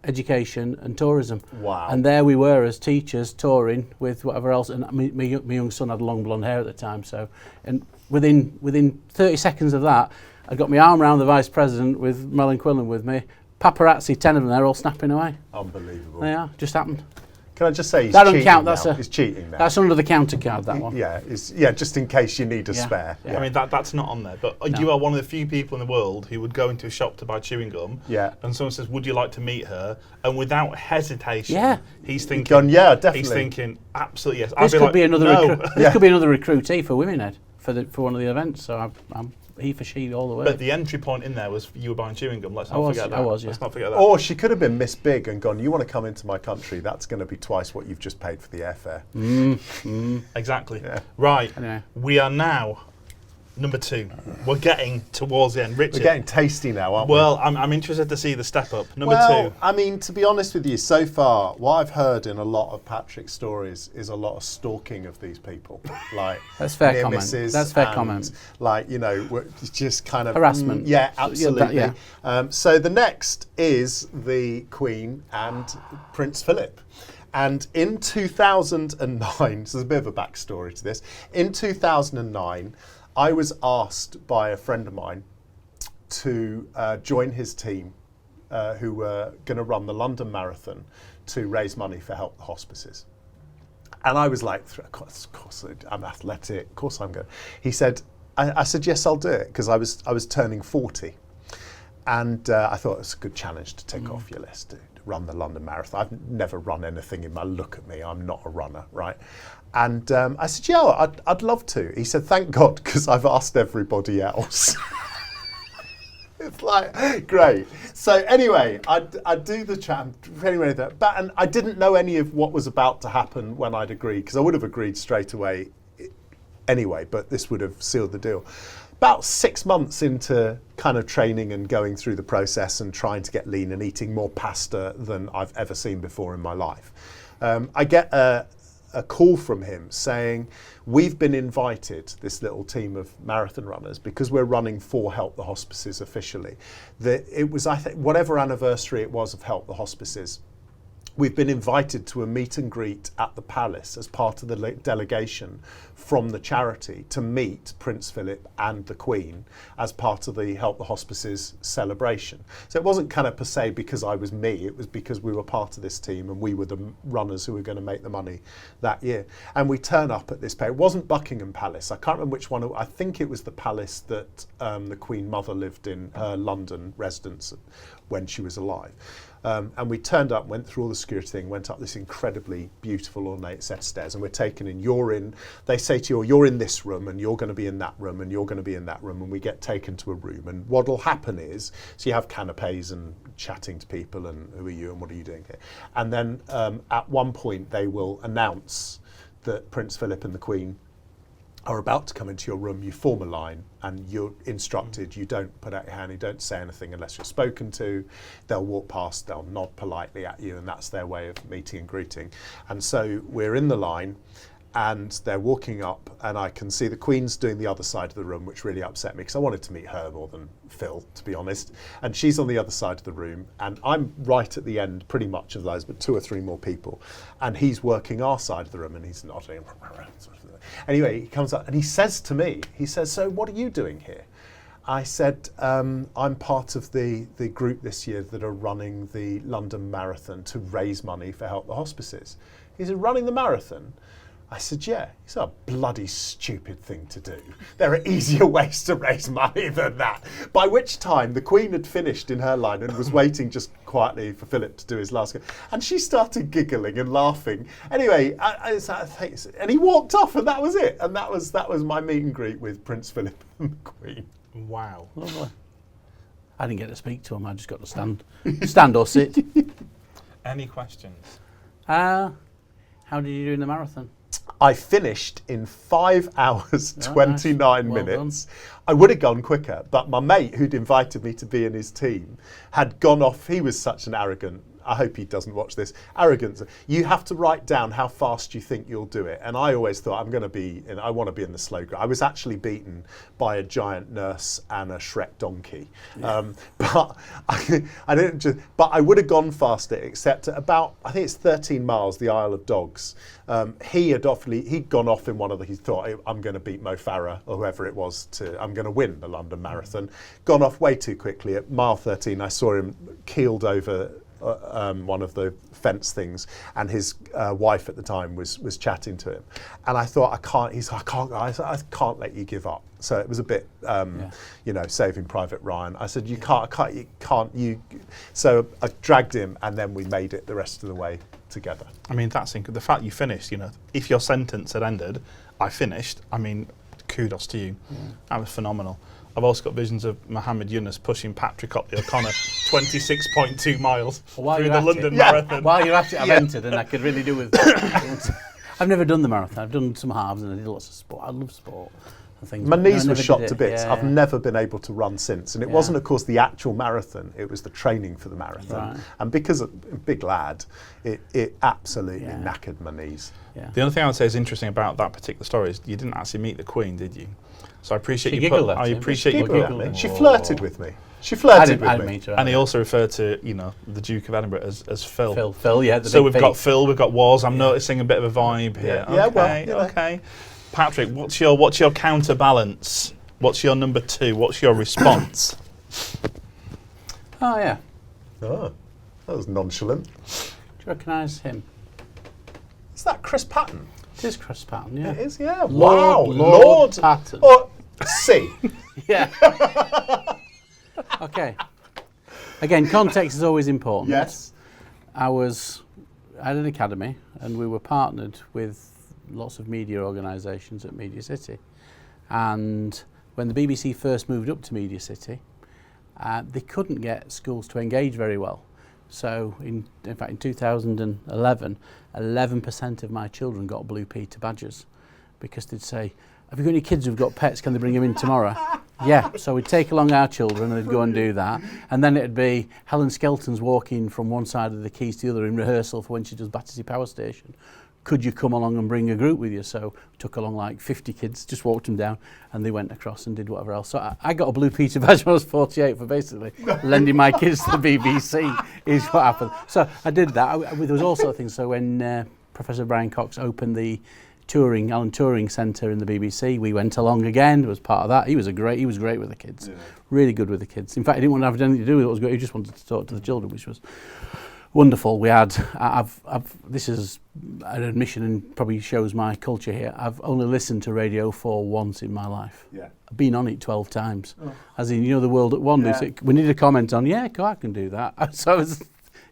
education, and tourism. Wow. And there we were as teachers touring with whatever else. And my young son had long blonde hair at the time. So, and within 30 seconds of that, I got my arm around the vice president with Mel and Quillen with me. Paparazzi, 10 of them, they're all snapping away. Unbelievable. They are, just happened. Can I just say he's That don't cheating count, now. that's He's cheating now. That's under the counter card, that one. Yeah, just in case you need a Yeah, spare. yeah. I mean, that's not on there, but you are one of the few people in the world who would go into a shop to buy chewing gum, Yeah. and someone says, "Would you like to meet her?" And without hesitation, Yeah. he's thinking, Gone, yeah, definitely. He's thinking, absolutely yes. This could be another. no. This could be another recruitee for Women Ed for one of the events. So I'm he for she all the way. But the entry point in there was you were buying chewing gum. Let's not forget that. I was, yeah. Let's not forget that. Or she could have been Miss Big and gone, "You want to come into my country, that's going to be twice what you've just paid for the airfare." Exactly. Yeah. Right. Anyway. We are now number 2. We're getting towards the end. Richard. We're getting tasty now, aren't we? Well, I'm interested to see the step up. Number Well, 2. I mean, to be honest with you, so far, what I've heard in a lot of Patrick's stories is a lot of stalking of these people. Like, That's fair near comment. misses That's fair and, comment. Like, we're just kind of... Harassment. Yeah, So, absolutely. yeah. So the next is the Queen and Prince Philip. And in 2009, so there's a bit of a backstory to this. In 2009, I was asked by a friend of mine to join his team who were going to run the London Marathon to raise money for Help the Hospices. And I was like, of course I'm athletic, of course I'm going. He said, I said, yes, I'll do it, because I was turning 40. And I thought it was a good challenge to take off your list, to run the London Marathon. I've never run anything in my look at me. I'm not a runner, right? And I said, yeah, I'd love to. He said, thank God, because I've asked everybody else. It's like, great. So anyway, I'd do the chat. Anyway, and I didn't know any of what was about to happen when I'd agreed, because I would have agreed straight away anyway, but this would have sealed the deal. About 6 months into kind of training and going through the process and trying to get lean and eating more pasta than I've ever seen before in my life, I get a call from him saying, we've been invited, this little team of marathon runners, because we're running for Help the Hospices officially. It was, I think, whatever anniversary it was of Help the Hospices, we've been invited to a meet and greet at the Palace as part of the delegation from the charity to meet Prince Philip and the Queen as part of the Help the Hospices celebration. So it wasn't kind of per se because I was me, it was because we were part of this team and we were the runners who were going to make the money that year. And we turn up at this place. It wasn't Buckingham Palace. I can't remember which one. I think it was the palace that the Queen Mother lived in, her London residence when she was alive. And we turned up, went through all the security thing, went up this incredibly beautiful ornate set of stairs, and we're taken in. They say to you, you're in this room, and you're going to be in that room, and you're going to be in that room, and we get taken to a room. And what will happen is, so you have canapes and chatting to people, and who are you, and what are you doing here? And then at one point they will announce that Prince Philip and the Queen are about to come into your room. You form a line and you're instructed, you don't put out your hand, you don't say anything unless you're spoken to. They'll walk past, they'll nod politely at you, and that's their way of meeting and greeting. And so we're in the line and they're walking up, and I can see the Queen's doing the other side of the room, which really upset me because I wanted to meet her more than Phil, to be honest. And she's on the other side of the room, and I'm right at the end pretty much of those, but 2 or 3 more people. And he's working our side of the room and he's nodding. Anyway, he comes up and he says to me, so what are you doing here? I said, I'm part of the group this year that are running the London Marathon to raise money for Help the Hospices. He said, running the marathon? I said, yeah. It's a bloody stupid thing to do. There are easier ways to raise money than that. By which time the Queen had finished in her line and was waiting just quietly for Philip to do his last go. And she started giggling and laughing. Anyway, and he walked off, and that was it. And that was my meet and greet with Prince Philip and the Queen. Wow. Lovely. I didn't get to speak to him. I just got to stand or sit. Any questions? How did you do in the marathon? I finished in 5 hours, 29 nice. Well minutes. done. I would have gone quicker, but my mate who'd invited me to be in his team had gone off. He was such an arrogant, I hope he doesn't watch this, arrogance. You have to write down how fast you think you'll do it. And I always thought I want to be in the slow group. I was actually beaten by a giant nurse and a Shrek donkey. Yeah. But I would have gone faster, except at about, I think it's 13 miles, the Isle of Dogs. He'd gone off in one of he thought, I'm going to beat Mo Farah or whoever it was, I'm going to win the London Marathon. Gone off way too quickly. At mile 13, I saw him keeled over one of the fence things, and his wife at the time was chatting to him, and I thought, I can't let you give up. So it was a bit, Saving Private Ryan. I said, you can't. So I dragged him, and then we made it the rest of the way together. I mean, that's the fact you finished. If your sentence had ended, I finished. I mean, kudos to you. Yeah. That was phenomenal. I've also got visions of Mohammed Yunus pushing Patrick Ottley-O-Connor 26.2 miles through the London Marathon. While you're at it, I've entered, and I could really do with. I've never done the marathon. I've done some halves, and I did lots of sport. I love sport and things. My knees were shot to bits. Yeah. I've never been able to run since, and it wasn't, of course, the actual marathon. It was the training for the marathon, and because I'm a big lad, it absolutely knackered my knees. Yeah. The only thing I would say is interesting about that particular story is you didn't actually meet the Queen, did you? So I appreciate you put. I appreciate you put. She flirted with me. She flirted with me. And he also referred to the Duke of Edinburgh as Phil. Phil, yeah. So we've got Phil, we've got Waz. I'm noticing a bit of a vibe here. Yeah, okay. Patrick, what's your counterbalance? What's your number 2? What's your response? Oh yeah. Oh, that was nonchalant. Do you recognise him? Is that Chris Patton? It is Chris Patton, yeah. It is, yeah. Lord Patton. Or C. Yeah. Okay. Again, context is always important. Yes. I was at an academy, and we were partnered with lots of media organisations at Media City. And when the BBC first moved up to Media City, they couldn't get schools to engage very well. So, in fact, in 2011, 11% of my children got Blue Peter badges, because they'd say, have you got any kids who've got pets, can they bring them in tomorrow? Yeah, so we'd take along our children and they'd go and do that. And then it'd be Helen Skelton's walking from one side of the quays to the other in rehearsal for when she does Battersea Power Station. Could you come along and bring a group with you? So took along like 50 kids, just walked them down, and they went across and did whatever else. So I got a Blue Peter badge when I was 48 for basically lending my kids to the BBC is what happened. So I did that. There was all sorts of things. So when Professor Brian Cox opened the Alan Turing Centre in the BBC, we went along again. It was part of that. He was great with the kids, really good with the kids. In fact, he didn't want to have anything to do with it. It was great. He just wanted to talk to the children, which was wonderful. We had, this is an admission and probably shows my culture here. I've only listened to Radio 4 once in my life. Yeah. I've been on it 12 times. Oh. As in, the World at One. Yeah. We need a comment on, I can do that. So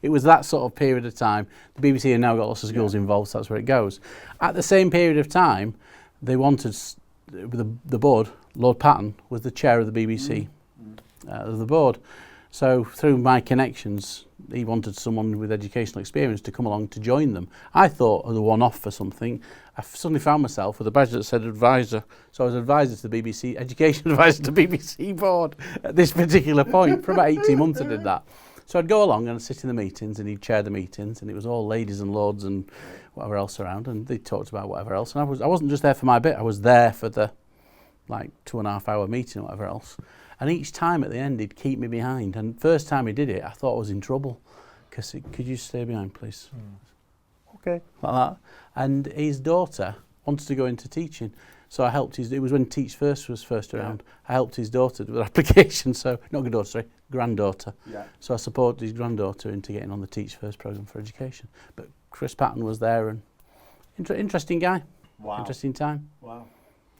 it was that sort of period of time. The BBC have now got lots of schools involved, so that's where it goes. At the same period of time, they wanted the board. Lord Patton was the chair of the BBC of the board. So through my connections, he wanted someone with educational experience to come along to join them. I thought of the one-off for something. I suddenly found myself with a badge that said advisor. So I was advisor to the BBC, education advisor to the BBC board at this particular point. For about 18 months I did that. So I'd go along and I'd sit in the meetings, and he'd chair the meetings, and it was all ladies and lords and whatever else around, and they talked about whatever else. And I wasn't just there for my bit, I was there for the 2.5 hour meeting or whatever else. And each time at the end, he'd keep me behind. And first time he did it, I thought I was in trouble. Because could you stay behind, please? Okay. Like that. And his daughter wanted to go into teaching. So I helped it was when Teach First was first around. I helped his daughter with her application. So, not daughter, sorry, granddaughter. Yeah. So I supported his granddaughter into getting on the Teach First programme for education. But Chris Patton was there, and interesting guy. Wow. Interesting time. Wow.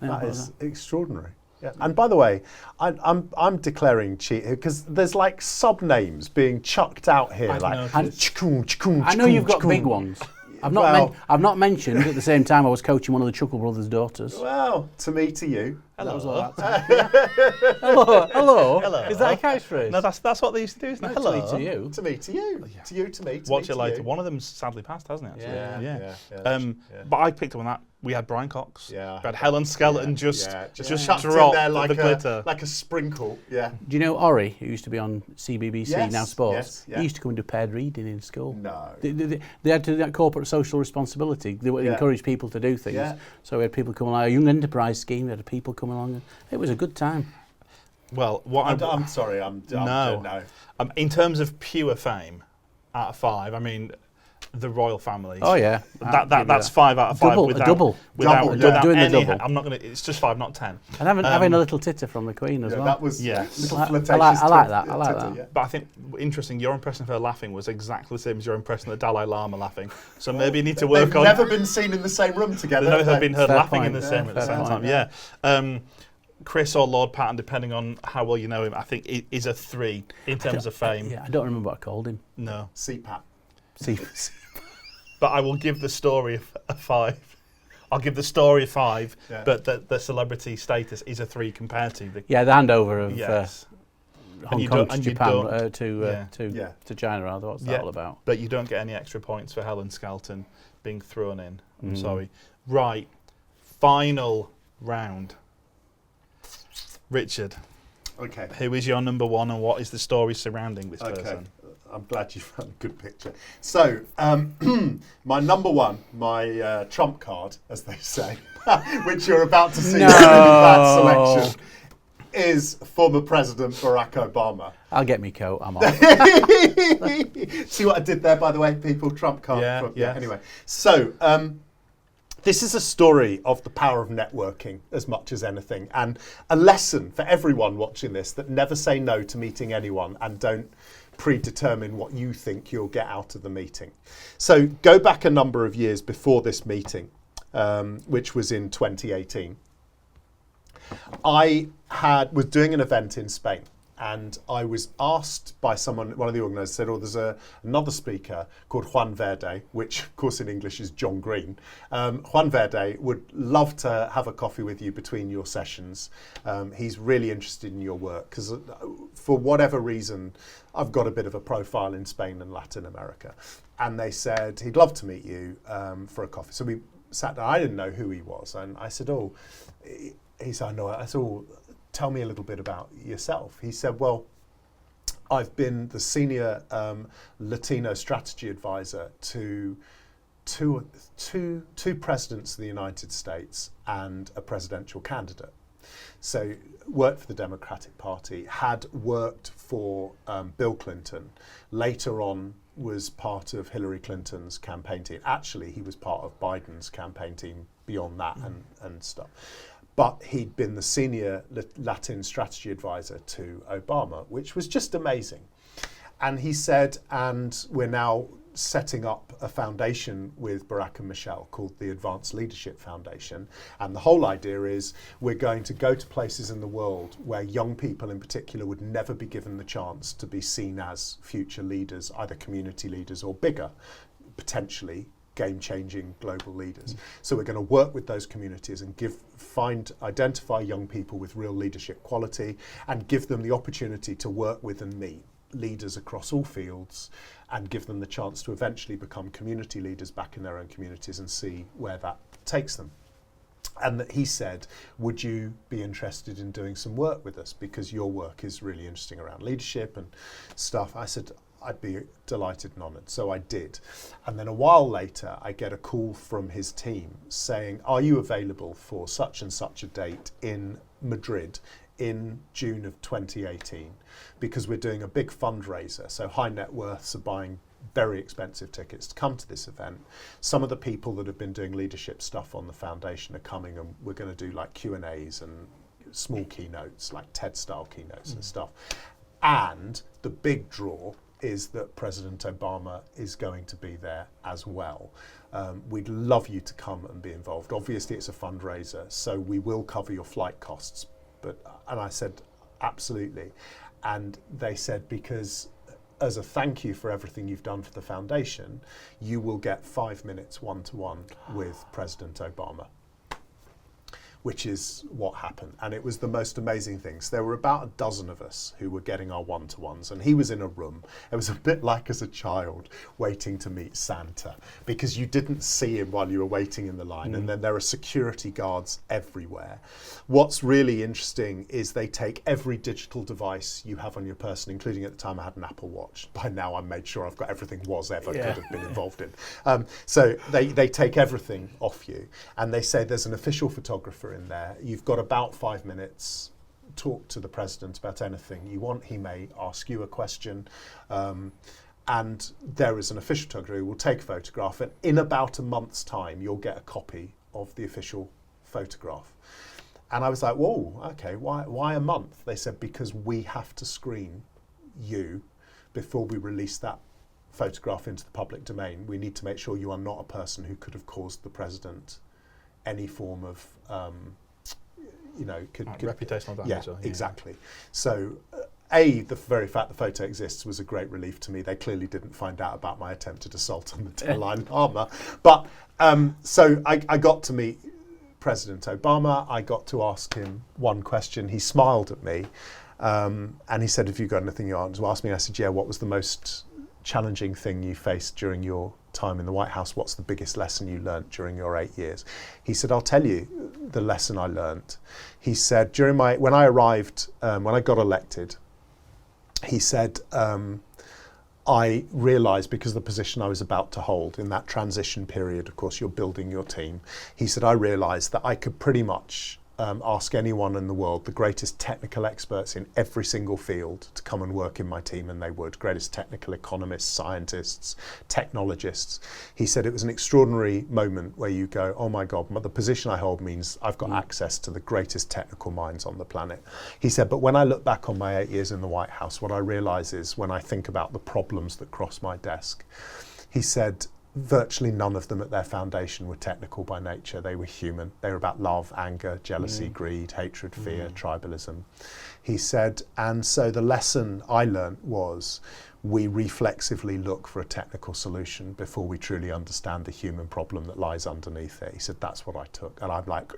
Yeah, that is extraordinary. Yeah. And by the way, I'm declaring cheat because there's like sub names being chucked out here. I know you've got big ones. I've not mentioned at the same time I was coaching one of the Chuckle Brothers' daughters. Well, to me, to you. Hello. Hello. Is that a catchphrase? No, that's what they used to do, isn't it? Hello. To you. To me, to you. Yeah. To you, to me. Watch it later. One of them's sadly passed, hasn't it? Actually? Yeah. But I picked up on that. We had Brian Cox. Yeah. We had Helen Skelton just chucked in there like a sprinkle. Yeah. Do you know Ori, who used to be on CBBC, now Sports? He used to come and do paired reading in school. No. They had to do that corporate social responsibility. They would encourage people to do things. Yeah. So we had people come along, a young enterprise scheme, we had people come along. It was a good time. Well, I'm sorry, no. In terms of pure fame, out of 5, I mean, the royal family. Oh yeah, that's 5 out of 5. Double. Without doing any, the double. I'm not gonna. It's just 5, not 10. And having a little titter from the Queen as well. That was yes. I like that. I like that. Yeah. But I think interesting. Your impression of her laughing was exactly the same as your impression of the Dalai Lama laughing. So maybe you need to work on. They've never been seen in the same room together. They've never been heard laughing in the same at the same time. Yeah. Chris or Lord Patton, depending on how well you know him, I think is a 3 in terms of fame. Yeah, I don't remember what I called him. No. CPAP. But I will give the story a 5. I'll give the story a 5, but the celebrity status is a 3 compared to the... Yeah, the handover of Hong Kong to Japan, to China, rather. What's that all about? But you don't get any extra points for Helen Skelton being thrown in. I'm sorry. Right, final round. Richard. Okay. Who is your number 1 and what is the story surrounding this person? I'm glad you found a good picture. So, my number 1, my trump card, as they say, which you're about to see in that selection, is former President Barack Obama. I'll get me coat, I'm off. See what I did there, by the way, people? Trump card. Anyway, so this is a story of the power of networking as much as anything, and a lesson for everyone watching this that never say no to meeting anyone and don't predetermine what you think you'll get out of the meeting. So go back a number of years before this meeting, which was in 2018. I was doing an event in Spain, and I was asked by one of the organisers, said, there's another speaker called Juan Verde, which of course in English is John Green. Juan Verde would love to have a coffee with you between your sessions. He's really interested in your work because for whatever reason, I've got a bit of a profile in Spain and Latin America. And they said, he'd love to meet you for a coffee. So we sat down, I didn't know who he was. And I said, he said, no, I said, tell me a little bit about yourself. He said, well, I've been the senior Latino strategy advisor to two presidents of the United States and a presidential candidate. So worked for the Democratic Party, had worked for Bill Clinton, later on was part of Hillary Clinton's campaign team. Actually, he was part of Biden's campaign team beyond that and stuff. But he'd been the senior Latin strategy advisor to Obama, which was just amazing. And he said, and we're now setting up a foundation with Barack and Michelle called the Advanced Leadership Foundation. And the whole idea is we're going to go to places in the world where young people in particular would never be given the chance to be seen as future leaders, either community leaders or bigger, potentially game-changing global leaders. So we're going to work with those communities and identify young people with real leadership quality and give them the opportunity to work with and meet leaders across all fields and give them the chance to eventually become community leaders back in their own communities and see where that takes them. And that he said, would you be interested in doing some work with us, because your work is really interesting around leadership and stuff. I said, I'd be delighted and honoured. So I did. And then a while later, I get a call from his team saying, are you available for such and such a date in Madrid in June of 2018? Because we're doing a big fundraiser. So high net worths are buying very expensive tickets to come to this event. Some of the people that have been doing leadership stuff on the foundation are coming, and we're going to do like Q&As and small keynotes, like TED style keynotes and stuff. And the big draw is that President Obama is going to be there as well. We'd love you to come and be involved. Obviously it's a fundraiser, so we will cover your flight costs. And I said, absolutely. And they said, because as a thank you for everything you've done for the foundation, you will get 5 minutes one-to-one with President Obama, which is what happened. And it was the most amazing things. There were about a dozen of us who were getting our one-to-ones, and he was in a room. It was a bit like as a child waiting to meet Santa, because you didn't see him while you were waiting in the line, and then there are security guards everywhere. What's really interesting is they take every digital device you have on your person, including at the time I had an Apple Watch. By now I made sure I've got everything was ever could have been involved in. So they take everything off you, and they say there's an official photographer in there. You've got about 5 minutes. Talk to the president about anything you want. He may ask you a question. And there is an official photographer who will take a photograph, and in about a month's time, you'll get a copy of the official photograph. And I was like, whoa, okay, why a month? They said, because we have to screen you before we release that photograph into the public domain. We need to make sure you are not a person who could have caused the president any form of, reputational damage. Yeah, exactly. So, the very fact the photo exists was a great relief to me. They clearly didn't find out about my attempted assault on the tailline armour. But, so I got to meet President Obama. I got to ask him one question. He smiled at me, and he said, have you got anything you want to ask me? I said, yeah, what was the most challenging thing you faced during your time in the White House? What's the biggest lesson you learnt during your 8 years? He said, I'll tell you the lesson I learnt. He said, when I arrived, when I got elected, he said, I realised, because of the position I was about to hold in that transition period, of course, you're building your team. He said, I realised that I could pretty much ask anyone in the world, the greatest technical experts in every single field, to come and work in my team, and they would. Greatest technical economists, scientists, technologists. He said it was an extraordinary moment where you go, oh my God, the position I hold means I've got access to the greatest technical minds on the planet. He said, but when I look back on my 8 years in the White House, what I realise is, when I think about the problems that cross my desk, he said, virtually none of them at their foundation were technical by nature. They were human. They were about love, anger, jealousy, greed, hatred, fear, tribalism. He said, and so the lesson I learnt was, we reflexively look for a technical solution before we truly understand the human problem that lies underneath it. He said, that's what I took. And I'm like,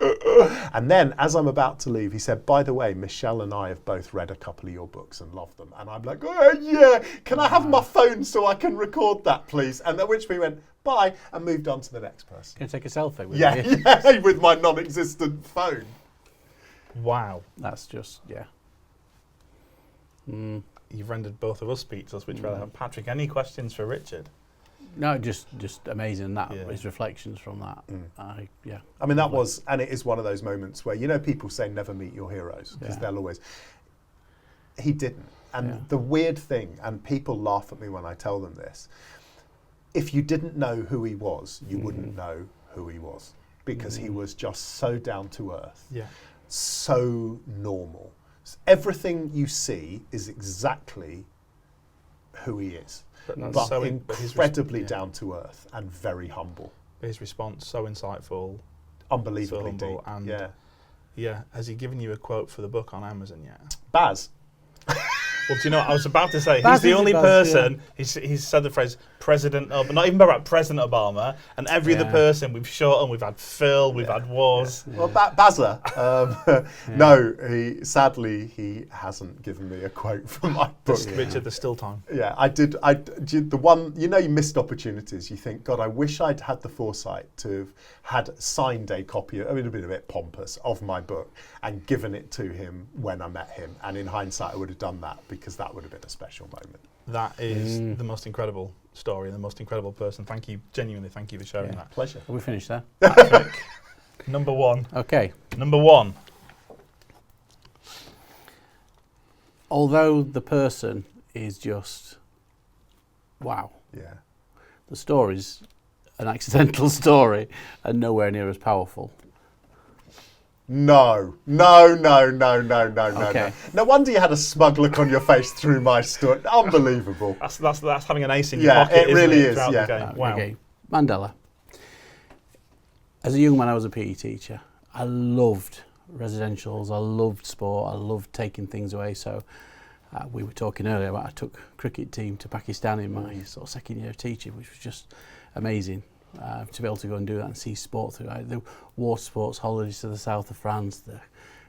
and then as I'm about to leave, he said, by the way, Michelle and I have both read a couple of your books and loved them. And I'm like, oh yeah, can I have my phone so I can record that, please? And at which we went, bye, and moved on to the next person. Can I take a selfie with you? Yeah, with my non-existent phone. Wow. That's just, You've rendered both of us speechless, which Patrick, any questions for Richard? No, just amazing. His reflections from that. I mean, that was, and it is one of those moments where, people say never meet your heroes, because they'll always. He didn't. And the weird thing, and people laugh at me when I tell them this, if you didn't know who he was, you wouldn't know who he was, because he was just so down to earth, so normal. Everything you see is exactly who he is. But that's But so incredibly down to earth and very humble. His response, so insightful, Unbelievably so humble, deep. and yeah. Has he given you a quote for the book on Amazon yet? Baz. Well, do you know what I was about to say? Baz He's the is only Baz, person, he's said the phrase President Obama, not even about President Obama, and every other Yeah. person we've shot, and we've had Phil, we've had Wars. Well, Bazza. No, sadly he hasn't given me a quote from my book. Richard, there's still time. Yeah, I did the one, you missed opportunities. You think, God, I wish I'd had the foresight to have had signed a copy, it would have been a bit pompous, of my book and given it to him when I met him. And in hindsight, I would have done that because that would have been a special moment. That is the most incredible story and the most incredible person. Thank you, genuinely, thank you for sharing that. Pleasure. Are we finished there? Patrick, number one. Okay. Number one. Although the person is just, wow, Yeah. the story's an accidental story and nowhere near as powerful. No. Okay. No wonder you had a smug look on your face through my story. Unbelievable. That's having an ace in your Yeah, pocket, it really isn't it, is, throughout yeah. the game? Wow. Okay. Mandela. As a young man, I was a PE teacher. I loved residentials. I loved sport. I loved taking things away. So we were talking earlier about I took cricket team to Pakistan in my sort of second year of teaching, which was just amazing. To be able to go and do that and see sport through the water sports holidays to the south of France, the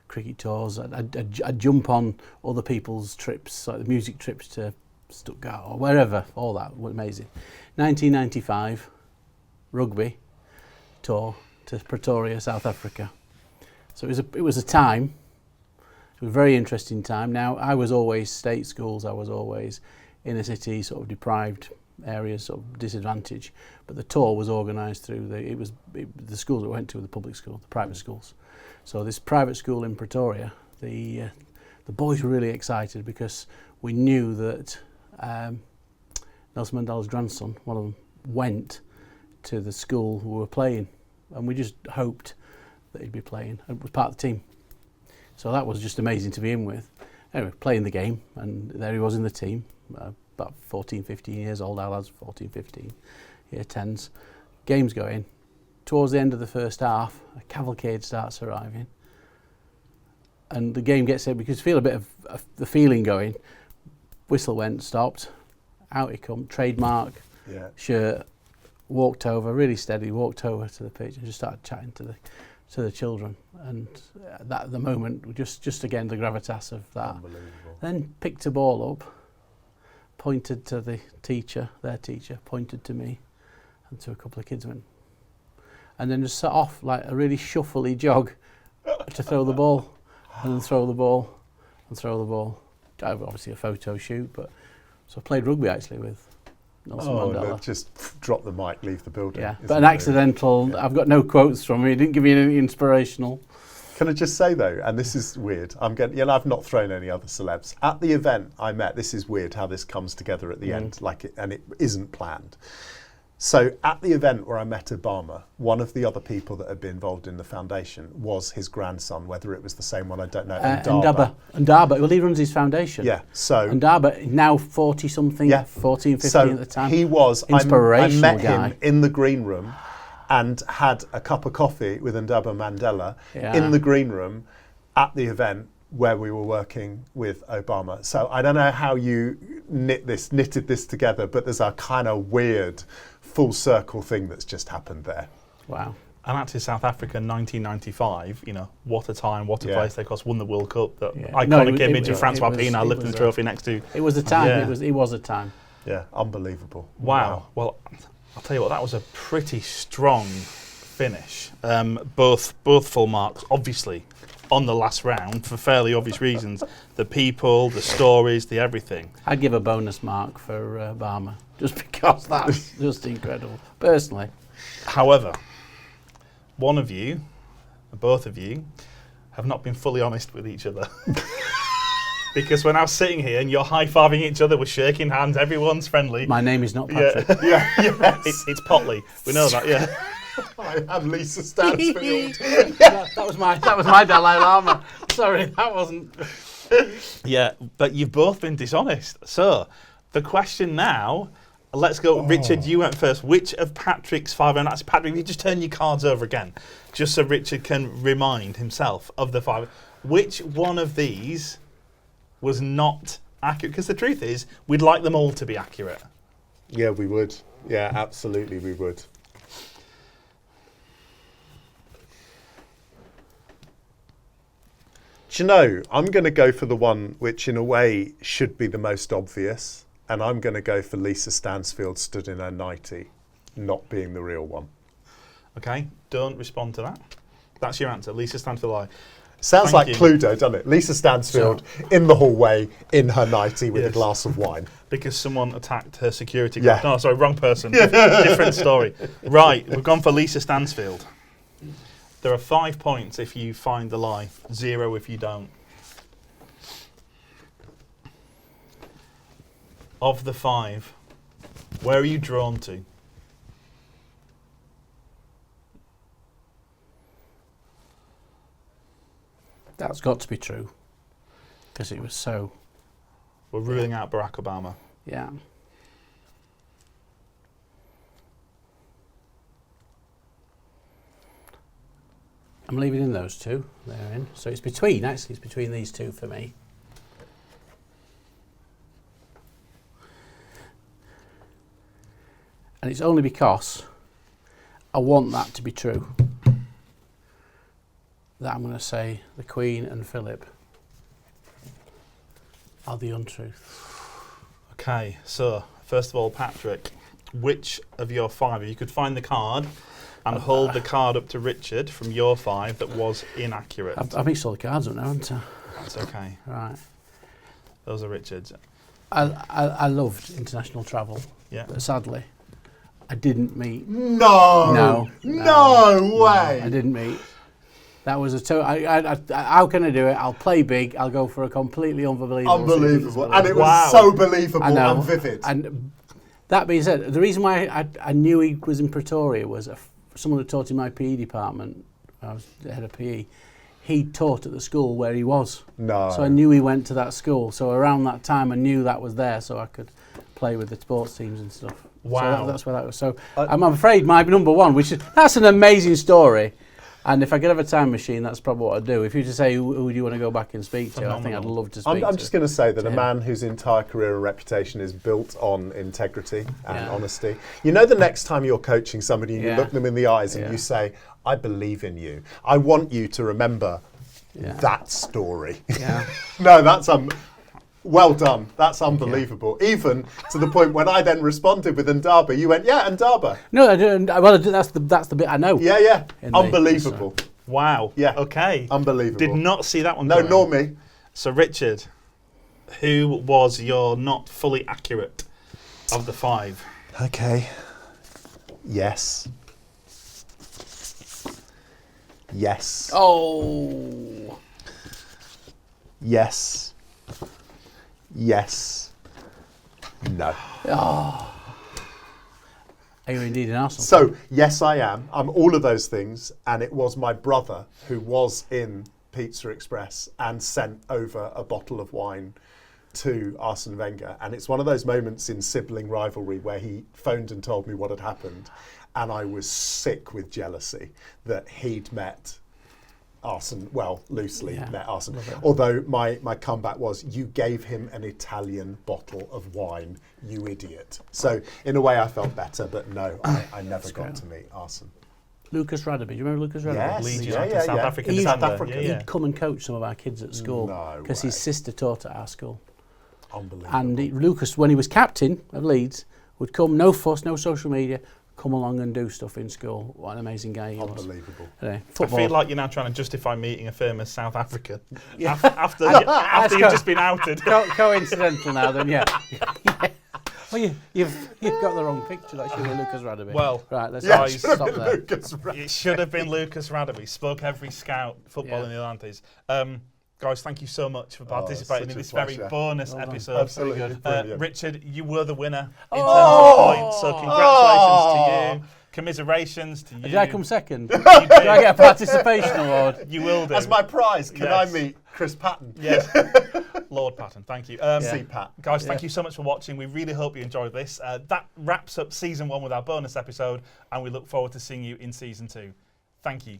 cricket tours. I'd jump on other people's trips, like the music trips to Stuttgart or wherever. All that was amazing. 1995, rugby tour to Pretoria, South Africa. So it was a time. It was a very interesting time. Now I was always state schools. I was always inner city, sort of deprived areas, sort of disadvantage, but the tour was organised through the schools that we went to were the public school, the private schools. So this private school in Pretoria, the boys were really excited because we knew that Nelson Mandela's grandson, one of them, went to the school we were playing, and we just hoped that he'd be playing and was part of the team. So that was just amazing to be in with. Anyway, playing the game, and there he was in the team. About 14, 15 years old, our lads, 14, 15, year 10s. Game's going. Towards the end of the first half, a cavalcade starts arriving. And the game gets in because you feel a bit of the feeling going. Whistle went, stopped. Out he come, trademark, shirt, walked over, really steady, walked over to the pitch and just started chatting to the children. And that at the moment, just again, the gravitas of that. Unbelievable. Then picked a ball up, pointed to the teacher, their teacher, pointed to me and to a couple of kids, went, and then just set off like a really shuffly jog to throw the ball, and then throw the ball, and throw the ball. Obviously a photo shoot, but so I played rugby actually with Nelson Mandela. Look, just drop the mic, leave the building. Yeah, but an accidental, I've got no quotes from him, he didn't give me anything inspirational. Can I just say though, and this is weird, I've not thrown any other celebs. At the event I met, this is weird how this comes together at the end, and it isn't planned. So at the event where I met Obama, one of the other people that had been involved in the foundation was his grandson, whether it was the same one, I don't know, Ndaba, well he runs his foundation. Yeah, so... Ndaba, now 40 something, 14, 15 at the time. He was, inspirational I met guy. him in the green room and had a cup of coffee with Ndaba Mandela in the green room at the event where we were working with Obama. So I don't know how you knitted this together, but there's a kind of weird full circle thing that's just happened there. Wow. And actually South Africa in 1995, what a time, what a place. They, of course, won the World Cup. That iconic image of Francois Pienaar lifting the trophy next to... It was a time, Yeah. it was a time. Yeah, unbelievable. Wow. Well, I'll tell you what, that was a pretty strong finish. Both full marks, obviously, on the last round for fairly obvious reasons. The people, the stories, the everything. I'd give a bonus mark for Obama, just because that's just incredible, personally. However, one of you, both of you, have not been fully honest with each other. Because when I was sitting here and you're high-fiving each other, we're shaking hands, everyone's friendly. My name is not Patrick. It's Potley. We know that, yeah. I am Lisa Stansfield. that was my Dalai Lama. Sorry, that wasn't. Yeah, but you've both been dishonest. So, The question now, let's go. Richard, you went first. Which of Patrick's 5, and that's Patrick, if you just turn your cards over again, just so Richard can remind himself of the 5. Which one of these was not accurate? Because the truth is, we'd like them all to be accurate. Yeah, we would. Yeah, absolutely we would. Do you know, I'm going to go for the one which in a way should be the most obvious, and I'm going to go for Lisa Stansfield stood in her 90 not being the real one. Okay, don't respond to that. That's your answer. Lisa Stansfield lie. Sounds Thank like you. Cluedo, doesn't it? Lisa Stansfield in the hallway in her 90 with a glass of wine. Because someone attacked her security guard. Yeah. No, sorry, wrong person. Different story. Right, we've gone for Lisa Stansfield. There are 5 points if you find the lie, 0 if you don't. Of the 5, where are you drawn to? That's got to be true. Because it was so, We're ruling out Barack Obama. yeah. I'm leaving in those two. They're in. So it's between these two for me. And it's only because I want that to be true that I'm going to say the Queen and Philip are the untruth. Okay, so first of all, Patrick, which of your 5, if you could find the card and hold the card up to Richard from your 5 that was inaccurate? I've mixed all the cards up now, haven't I? That's okay. Right. Those are Richard's. I loved international travel, Yeah. but sadly, I didn't meet. No way. I didn't meet. That was how can I do it? I'll play big. I'll go for a completely Unbelievable. And it was Wow. so believable I know. and vivid. And that being said, the reason why I knew he was in Pretoria was someone who taught in my PE department. I was the head of PE. He taught at the school where he was. No. So I knew he went to that school. So around that time, I knew that was there, so I could play with the sports teams and stuff. Wow. So that's where that was. So I'm afraid my number one, that's an amazing story. And if I could have a time machine, that's probably what I'd do. If you just say, who do you want to go back and speak to? I think I'd love to speak to. I'm just going to say that a him. man whose entire career and reputation is built on integrity and honesty. You know, the next time you're coaching somebody and you look them in the eyes and you say, I believe in you. I want you to remember that story. Yeah. No, that's well done. That's unbelievable. Even to the point when I then responded with Ndaba, you went, yeah, Ndaba. No, I didn't. Well, that's the bit I know. Yeah. In Unbelievable. Wow. Yeah. Okay. Unbelievable. Did not see that one No, coming. nor me. So, Richard, who was your not fully accurate of the 5? Okay. Yes. Yes. Oh. Yes. Yes. No. Are you indeed an Arsenal? So, yes, I am. I'm all of those things. And it was my brother who was in Pizza Express and sent over a bottle of wine to Arsene Wenger. And it's one of those moments in sibling rivalry where he phoned and told me what had happened. And I was sick with jealousy that he'd met Arsene, well, loosely met Arsene. Although my comeback was, you gave him an Italian bottle of wine, you idiot. So in a way I felt better, but no, I never got to meet Arsene. Lucas Radaby. Do you remember Lucas Radaby? Yes, Leeds yeah, United, yeah, South yeah. African He's defender. South African. Yeah. He'd come and coach some of our kids at school No because his way. sister taught at our school. Unbelievable. And Lucas, when he was captain of Leeds, would come, no fuss, no social media, come along and do stuff in school. What an amazing guy he was. Unbelievable. Anyway, I football. feel like you're now trying to justify meeting a famous South African after you've just been outed. Coincidental now, then, yeah. Well, you've got the wrong picture. That should be Lucas Radaby. Well, right, let's Yeah, Guys, it should have stop been there. Lucas Radaby. It should have been Lucas Radaby. Spoke every scout football Yeah. in the Atlantis. Guys, thank you so much for participating in such a this very pleasure. bonus Well done. episode. Absolutely brilliant. Richard, you were the winner in terms of points, so congratulations to you. Commiserations to you. Did I come second? Do I get a participation award? You will do. As my prize, can Yes. I meet Chris Patton? Yes. Lord Patton, thank you. See, Pat. Guys, thank you so much for watching. We really hope you enjoyed this. That wraps up season 1 with our bonus episode, and we look forward to seeing you in season 2. Thank you.